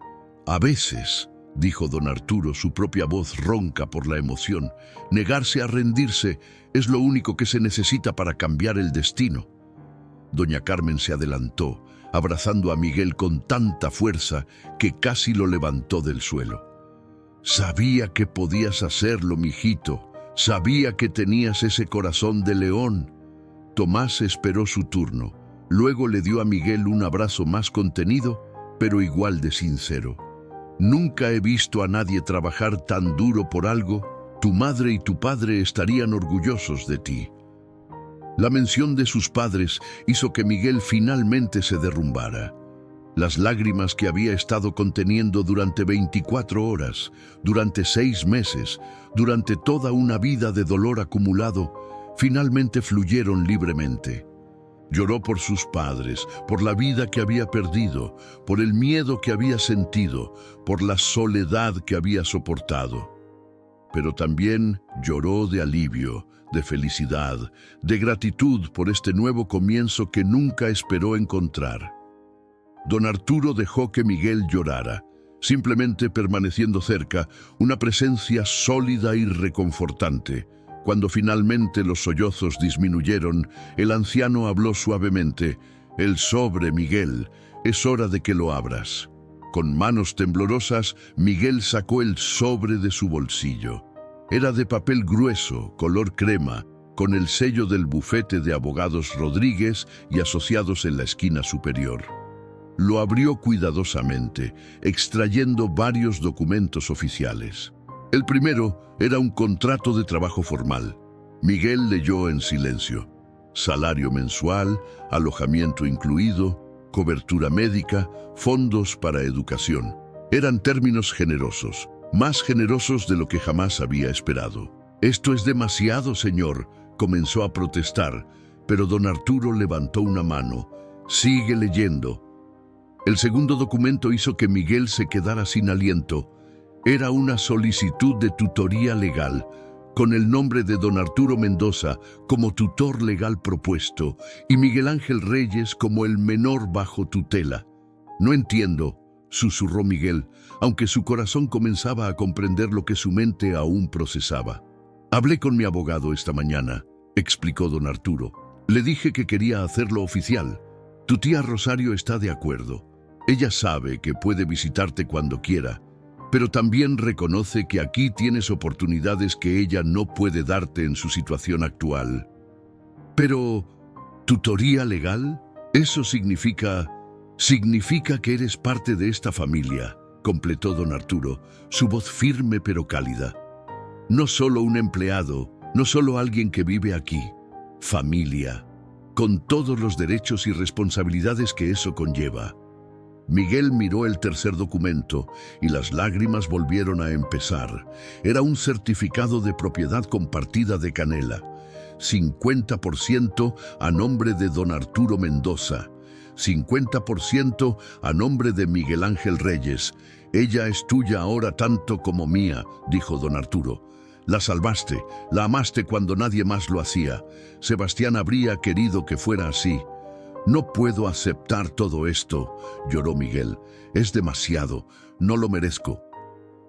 A veces», dijo don Arturo, su propia voz ronca por la emoción, «negarse a rendirse es lo único que se necesita para cambiar el destino». Doña Carmen se adelantó, abrazando a Miguel con tanta fuerza que casi lo levantó del suelo. «Sabía que podías hacerlo, mijito. Sabía que tenías ese corazón de león». Tomás esperó su turno. Luego le dio a Miguel un abrazo más contenido, pero igual de sincero. «Nunca he visto a nadie trabajar tan duro por algo. Tu madre y tu padre estarían orgullosos de ti». La mención de sus padres hizo que Miguel finalmente se derrumbara. Las lágrimas que había estado conteniendo durante 24 horas, durante 6 meses, durante toda una vida de dolor acumulado, finalmente fluyeron libremente. Lloró por sus padres, por la vida que había perdido, por el miedo que había sentido, por la soledad que había soportado. Pero también lloró de alivio, de felicidad, de gratitud por este nuevo comienzo que nunca esperó encontrar. Don Arturo dejó que Miguel llorara, simplemente permaneciendo cerca, una presencia sólida y reconfortante. Cuando finalmente los sollozos disminuyeron, el anciano habló suavemente: «El sobre, Miguel, es hora de que lo abras». Con manos temblorosas, Miguel sacó el sobre de su bolsillo. Era de papel grueso, color crema, con el sello del bufete de abogados Rodríguez y asociados en la esquina superior. Lo abrió cuidadosamente, extrayendo varios documentos oficiales. El primero era un contrato de trabajo formal. Miguel leyó en silencio. Salario mensual, alojamiento incluido, cobertura médica, fondos para educación. Eran términos generosos, más generosos de lo que jamás había esperado. «Esto es demasiado, señor», comenzó a protestar, pero don Arturo levantó una mano. «Sigue leyendo». El segundo documento hizo que Miguel se quedara sin aliento. Era una solicitud de tutoría legal, con el nombre de don Arturo Mendoza como tutor legal propuesto y Miguel Ángel Reyes como el menor bajo tutela. «No entiendo», susurró Miguel, aunque su corazón comenzaba a comprender lo que su mente aún procesaba. «Hablé con mi abogado esta mañana», explicó don Arturo. «Le dije que quería hacerlo oficial. Tu tía Rosario está de acuerdo. Ella sabe que puede visitarte cuando quiera, pero también reconoce que aquí tienes oportunidades que ella no puede darte en su situación actual». «Pero, ¿tutoría legal? Eso significa que eres parte de esta familia», completó don Arturo, su voz firme pero cálida. «No solo un empleado, no solo alguien que vive aquí. Familia, con todos los derechos y responsabilidades que eso conlleva». Miguel miró el tercer documento y las lágrimas volvieron a empezar. Era un certificado de propiedad compartida de Canela. 50% a nombre de don Arturo Mendoza, 50% a nombre de Miguel Ángel Reyes. «Ella es tuya ahora tanto como mía», dijo don Arturo. «La salvaste, la amaste cuando nadie más lo hacía. Sebastián habría querido que fuera así». «No puedo aceptar todo esto», lloró Miguel. «Es demasiado, no lo merezco».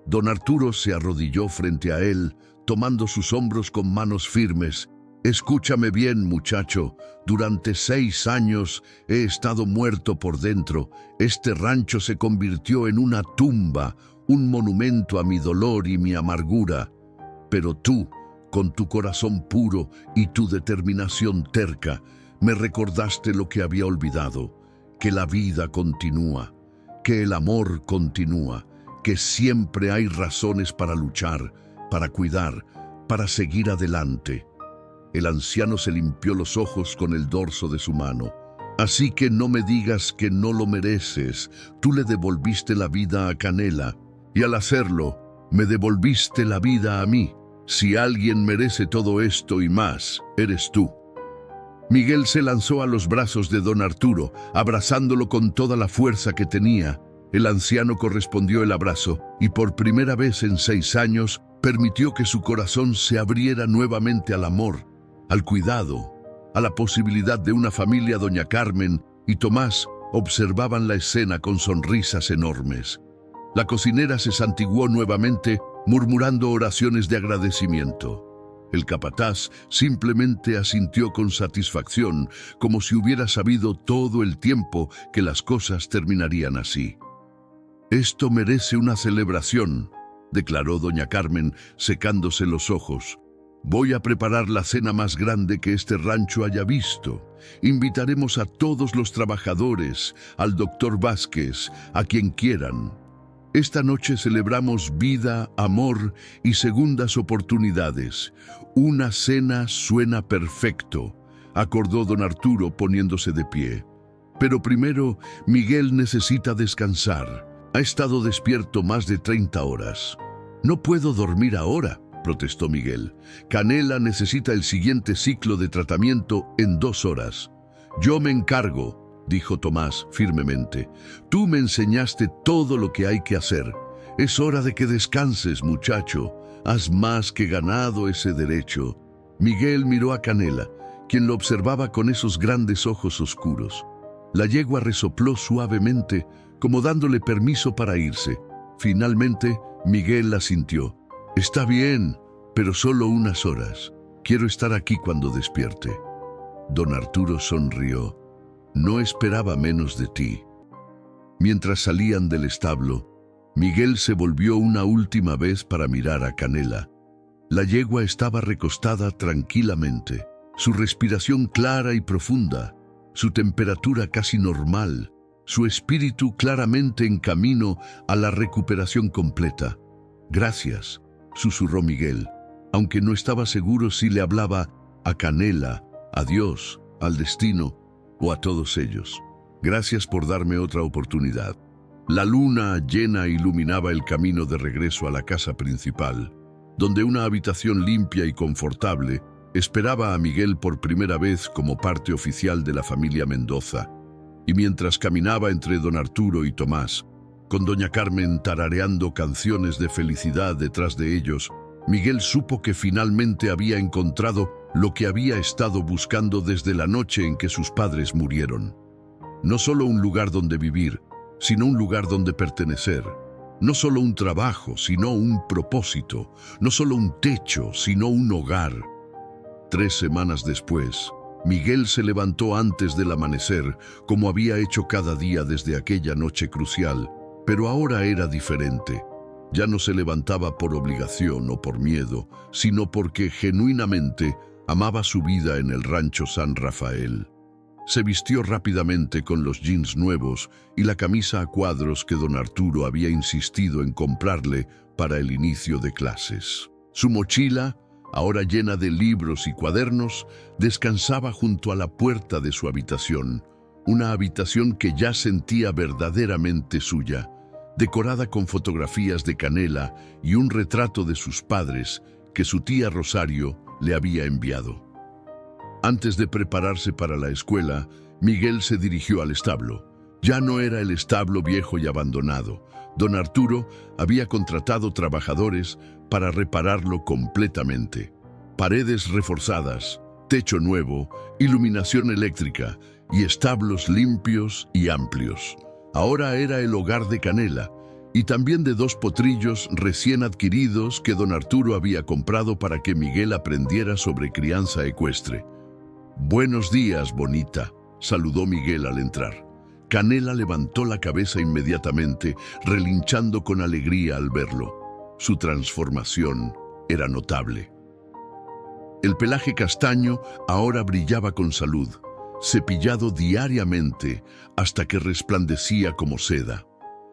Don Arturo se arrodilló frente a él, tomando sus hombros con manos firmes. «Escúchame bien, muchacho. Durante 6 años he estado muerto por dentro. Este rancho se convirtió en una tumba, un monumento a mi dolor y mi amargura. Pero tú, con tu corazón puro y tu determinación terca, me recordaste lo que había olvidado, que la vida continúa, que el amor continúa, que siempre hay razones para luchar, para cuidar, para seguir adelante». El anciano se limpió los ojos con el dorso de su mano. «Así que no me digas que no lo mereces. Tú le devolviste la vida a Canela, y al hacerlo, me devolviste la vida a mí. Si alguien merece todo esto y más, eres tú». Miguel se lanzó a los brazos de don Arturo, abrazándolo con toda la fuerza que tenía. El anciano correspondió el abrazo, y por primera vez en 6 años, permitió que su corazón se abriera nuevamente al amor, al cuidado, a la posibilidad de una familia. Doña Carmen y Tomás observaban la escena con sonrisas enormes. La cocinera se santiguó nuevamente, murmurando oraciones de agradecimiento. El capataz simplemente asintió con satisfacción, como si hubiera sabido todo el tiempo que las cosas terminarían así. «Esto merece una celebración», declaró doña Carmen, secándose los ojos. «Voy a preparar la cena más grande que este rancho haya visto. Invitaremos a todos los trabajadores, al doctor Vázquez, a quien quieran. Esta noche celebramos vida, amor y segundas oportunidades. Una cena suena perfecto», acordó don Arturo poniéndose de pie. «Pero primero, Miguel necesita descansar. Ha estado despierto más de 30 horas. «No puedo dormir ahora», protestó Miguel. «Canela necesita el siguiente ciclo de tratamiento en 2 horas. Yo me encargo», dijo Tomás firmemente. «Tú me enseñaste todo lo que hay que hacer. Es hora de que descanses, muchacho. Has más que ganado ese derecho». Miguel miró a Canela, quien lo observaba con esos grandes ojos oscuros. La yegua resopló suavemente, como dándole permiso para irse. Finalmente, Miguel asintió. «Está bien, pero solo unas horas. Quiero estar aquí cuando despierte». Don Arturo sonrió. «No esperaba menos de ti». Mientras salían del establo, Miguel se volvió una última vez para mirar a Canela. La yegua estaba recostada tranquilamente, su respiración clara y profunda, su temperatura casi normal, su espíritu claramente en camino a la recuperación completa. «Gracias», susurró Miguel, aunque no estaba seguro si le hablaba a Canela, a Dios, al destino o a todos ellos. «Gracias por darme otra oportunidad». La luna llena iluminaba el camino de regreso a la casa principal, donde una habitación limpia y confortable esperaba a Miguel por primera vez como parte oficial de la familia Mendoza. Y mientras caminaba entre don Arturo y Tomás, con doña Carmen tarareando canciones de felicidad detrás de ellos, Miguel supo que finalmente había encontrado lo que había estado buscando desde la noche en que sus padres murieron. No solo un lugar donde vivir, sino un lugar donde pertenecer. No solo un trabajo, sino un propósito. No solo un techo, sino un hogar. 3 semanas después, Miguel se levantó antes del amanecer, como había hecho cada día desde aquella noche crucial, pero ahora era diferente. Ya no se levantaba por obligación o por miedo, sino porque genuinamente amaba su vida en el rancho San Rafael. Se vistió rápidamente con los jeans nuevos y la camisa a cuadros que don Arturo había insistido en comprarle para el inicio de clases. Su mochila, ahora llena de libros y cuadernos, descansaba junto a la puerta de su habitación, una habitación que ya sentía verdaderamente suya, decorada con fotografías de Canela y un retrato de sus padres que su tía Rosario le había enviado. Antes de prepararse para la escuela, Miguel se dirigió al establo. Ya no era el establo viejo y abandonado. Don Arturo había contratado trabajadores para repararlo completamente. Paredes reforzadas, techo nuevo, iluminación eléctrica y establos limpios y amplios. Ahora era el hogar de Canela y también de 2 potrillos recién adquiridos que don Arturo había comprado para que Miguel aprendiera sobre crianza ecuestre. «Buenos días, bonita», saludó Miguel al entrar. Canela levantó la cabeza inmediatamente, relinchando con alegría al verlo. Su transformación era notable. El pelaje castaño ahora brillaba con salud, cepillado diariamente hasta que resplandecía como seda.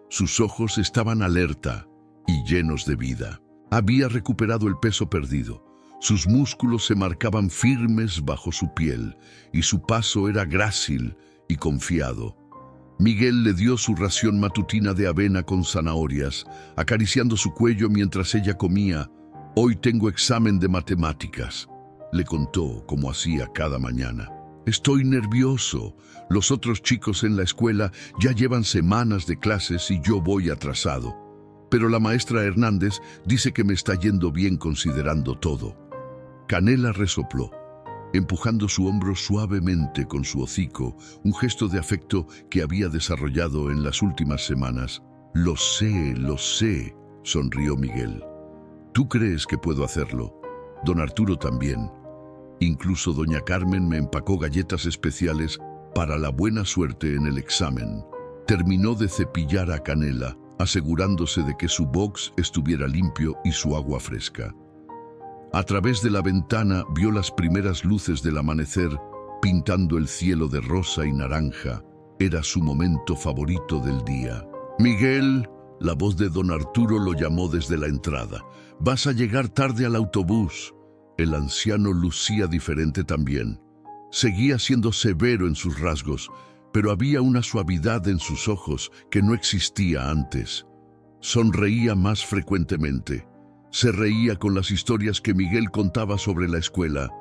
Sus ojos estaban alerta y llenos de vida. Había recuperado el peso perdido. Sus músculos se marcaban firmes bajo su piel y su paso era grácil y confiado. Miguel le dio su ración matutina de avena con zanahorias, acariciando su cuello mientras ella comía. «Hoy tengo examen de matemáticas», le contó como hacía cada mañana. «Estoy nervioso. Los otros chicos en la escuela ya llevan semanas de clases y yo voy atrasado. Pero la maestra Hernández dice que me está yendo bien considerando todo». Canela resopló, empujando su hombro suavemente con su hocico, un gesto de afecto que había desarrollado en las últimas semanas. Lo sé, sonrió Miguel. «¿Tú crees que puedo hacerlo? Don Arturo también. Incluso doña Carmen me empacó galletas especiales para la buena suerte en el examen». Terminó de cepillar a Canela, asegurándose de que su box estuviera limpio y su agua fresca. A través de la ventana vio las primeras luces del amanecer pintando el cielo de rosa y naranja. Era su momento favorito del día. «Miguel», la voz de don Arturo lo llamó desde la entrada. «Vas a llegar tarde al autobús». El anciano lucía diferente también. Seguía siendo severo en sus rasgos, pero había una suavidad en sus ojos que no existía antes. Sonreía más frecuentemente. Se reía con las historias que Miguel contaba sobre la escuela,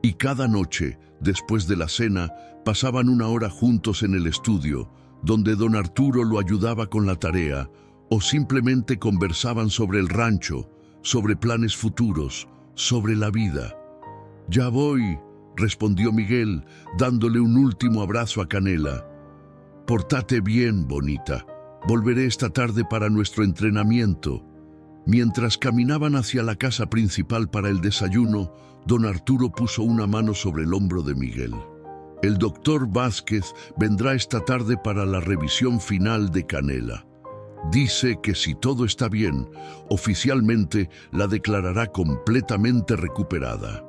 y cada noche, después de la cena, pasaban 1 hora juntos en el estudio, donde don Arturo lo ayudaba con la tarea, o simplemente conversaban sobre el rancho, sobre planes futuros, sobre la vida. «Ya voy», respondió Miguel, dándole un último abrazo a Canela. «Pórtate bien, bonita. Volveré esta tarde para nuestro entrenamiento». Mientras caminaban hacia la casa principal para el desayuno, don Arturo puso una mano sobre el hombro de Miguel. El doctor Vázquez vendrá esta tarde para la revisión final de Canela. Dice que si todo está bien, oficialmente la declarará completamente recuperada.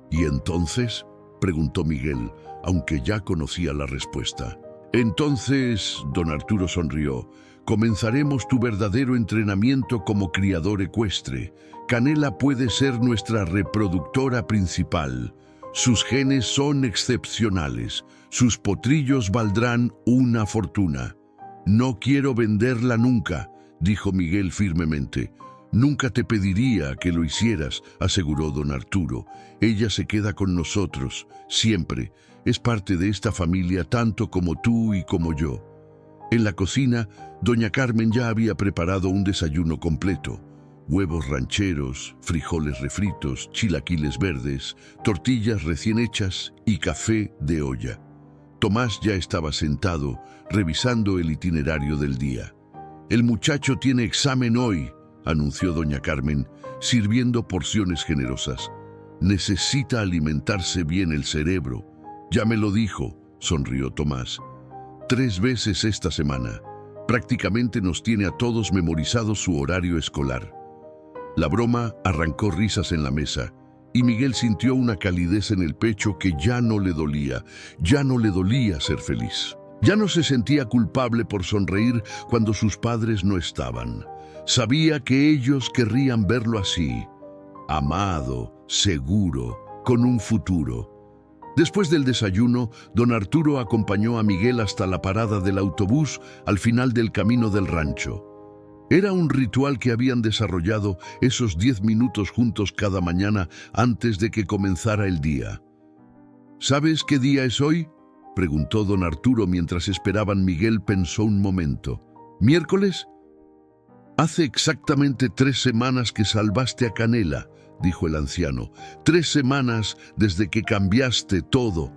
¿Y entonces?, preguntó Miguel, aunque ya conocía la respuesta. Entonces, don Arturo sonrió, comenzaremos tu verdadero entrenamiento como criador ecuestre. Canela puede ser nuestra reproductora principal. Sus genes son excepcionales. Sus potrillos valdrán una fortuna. No quiero venderla nunca, dijo Miguel firmemente. Nunca te pediría que lo hicieras, aseguró don Arturo. Ella se queda con nosotros, siempre. Es parte de esta familia tanto como tú y como yo. En la cocina, doña Carmen ya había preparado un desayuno completo. Huevos rancheros, frijoles refritos, chilaquiles verdes, tortillas recién hechas y café de olla. Tomás ya estaba sentado, revisando el itinerario del día. «El muchacho tiene examen hoy», anunció doña Carmen, sirviendo porciones generosas. «Necesita alimentarse bien el cerebro». «Ya me lo dijo», sonrió Tomás. 3 veces esta semana. Prácticamente nos tiene a todos memorizado su horario escolar». La broma arrancó risas en la mesa, y Miguel sintió una calidez en el pecho que ya no le dolía ser feliz. Ya no se sentía culpable por sonreír cuando sus padres no estaban. Sabía que ellos querrían verlo así, amado, seguro, con un futuro. Después del desayuno, don Arturo acompañó a Miguel hasta la parada del autobús al final del camino del rancho. Era un ritual que habían desarrollado esos 10 minutos juntos cada mañana antes de que comenzara el día. «¿Sabes qué día es hoy?», preguntó don Arturo mientras esperaban. Miguel pensó un momento. «¿Miércoles?». «Hace exactamente 3 semanas que salvaste a Canela», dijo el anciano. 3 semanas desde que cambiaste todo.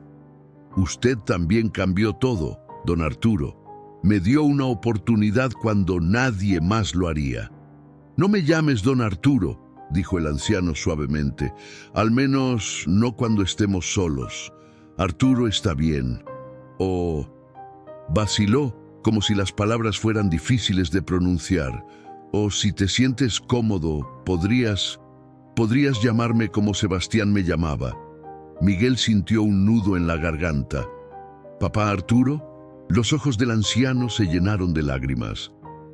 «Usted también cambió todo, don Arturo. Me dio una oportunidad cuando nadie más lo haría». «No me llames don Arturo», dijo el anciano suavemente. «Al menos no cuando estemos solos. Arturo está bien». «Oh», vaciló, como si las palabras fueran difíciles de pronunciar. «O si te sientes cómodo, podrías llamarme como Sebastián me llamaba». Miguel sintió un nudo en la garganta. «¿Papá Arturo?». Los ojos del anciano se llenaron de lágrimas.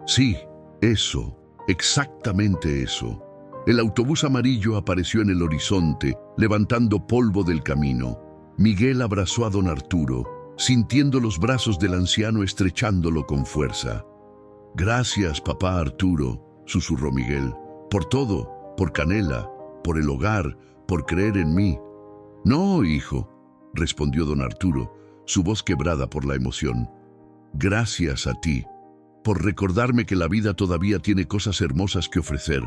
«Sí, eso, exactamente eso». El autobús amarillo apareció en el horizonte, levantando polvo del camino. Miguel abrazó a don Arturo, sintiendo los brazos del anciano estrechándolo con fuerza. «Gracias, papá Arturo», susurró Miguel, «por todo, por Canela, por el hogar, por creer en mí». «No, hijo», respondió don Arturo, su voz quebrada por la emoción. «Gracias a ti, por recordarme que la vida todavía tiene cosas hermosas que ofrecer,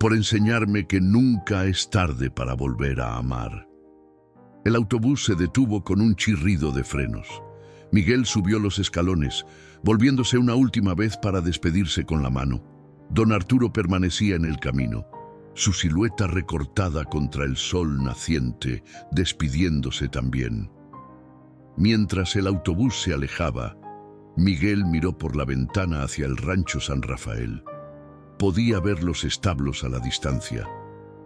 por enseñarme que nunca es tarde para volver a amar». El autobús se detuvo con un chirrido de frenos. Miguel subió los escalones, volviéndose una última vez para despedirse con la mano. Don Arturo permanecía en el camino, su silueta recortada contra el sol naciente, despidiéndose también. Mientras el autobús se alejaba, Miguel miró por la ventana hacia el rancho San Rafael. Podía ver los establos a la distancia,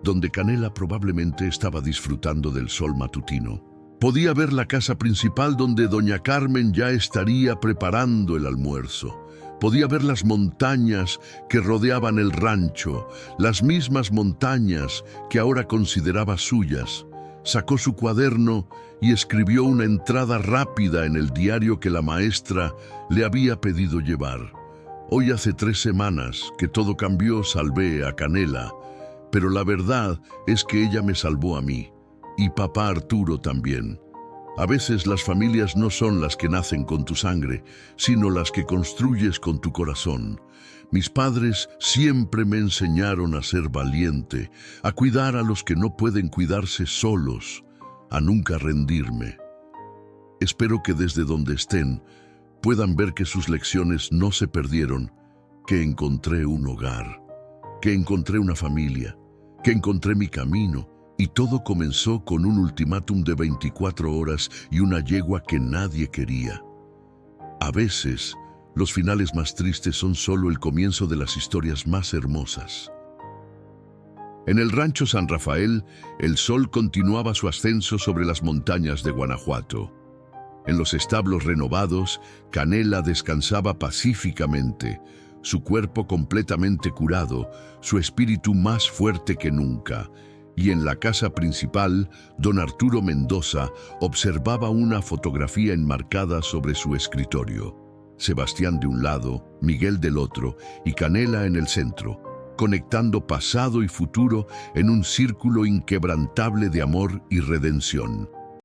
donde Canela probablemente estaba disfrutando del sol matutino. Podía ver la casa principal donde doña Carmen ya estaría preparando el almuerzo. Podía ver las montañas que rodeaban el rancho, las mismas montañas que ahora consideraba suyas. Sacó su cuaderno y escribió una entrada rápida en el diario que la maestra le había pedido llevar. «Hoy hace 3 semanas que todo cambió, salvé a Canela, pero la verdad es que ella me salvó a mí, y papá Arturo también. A veces las familias no son las que nacen con tu sangre, sino las que construyes con tu corazón. Mis padres siempre me enseñaron a ser valiente, a cuidar a los que no pueden cuidarse solos, a nunca rendirme. Espero que desde donde estén puedan ver que sus lecciones no se perdieron, que encontré un hogar, que encontré una familia, que encontré mi camino Y todo comenzó con un ultimátum de 24 horas y una yegua que nadie quería. A veces, los finales más tristes son solo el comienzo de las historias más hermosas. En el rancho San Rafael, el sol continuaba su ascenso sobre las montañas de Guanajuato. En los establos renovados, Canela descansaba pacíficamente, su cuerpo completamente curado, su espíritu más fuerte que nunca. Y en la casa principal, don Arturo Mendoza observaba una fotografía enmarcada sobre su escritorio. Sebastián de un lado, Miguel del otro y Canela en el centro, conectando pasado y futuro en un círculo inquebrantable de amor y redención.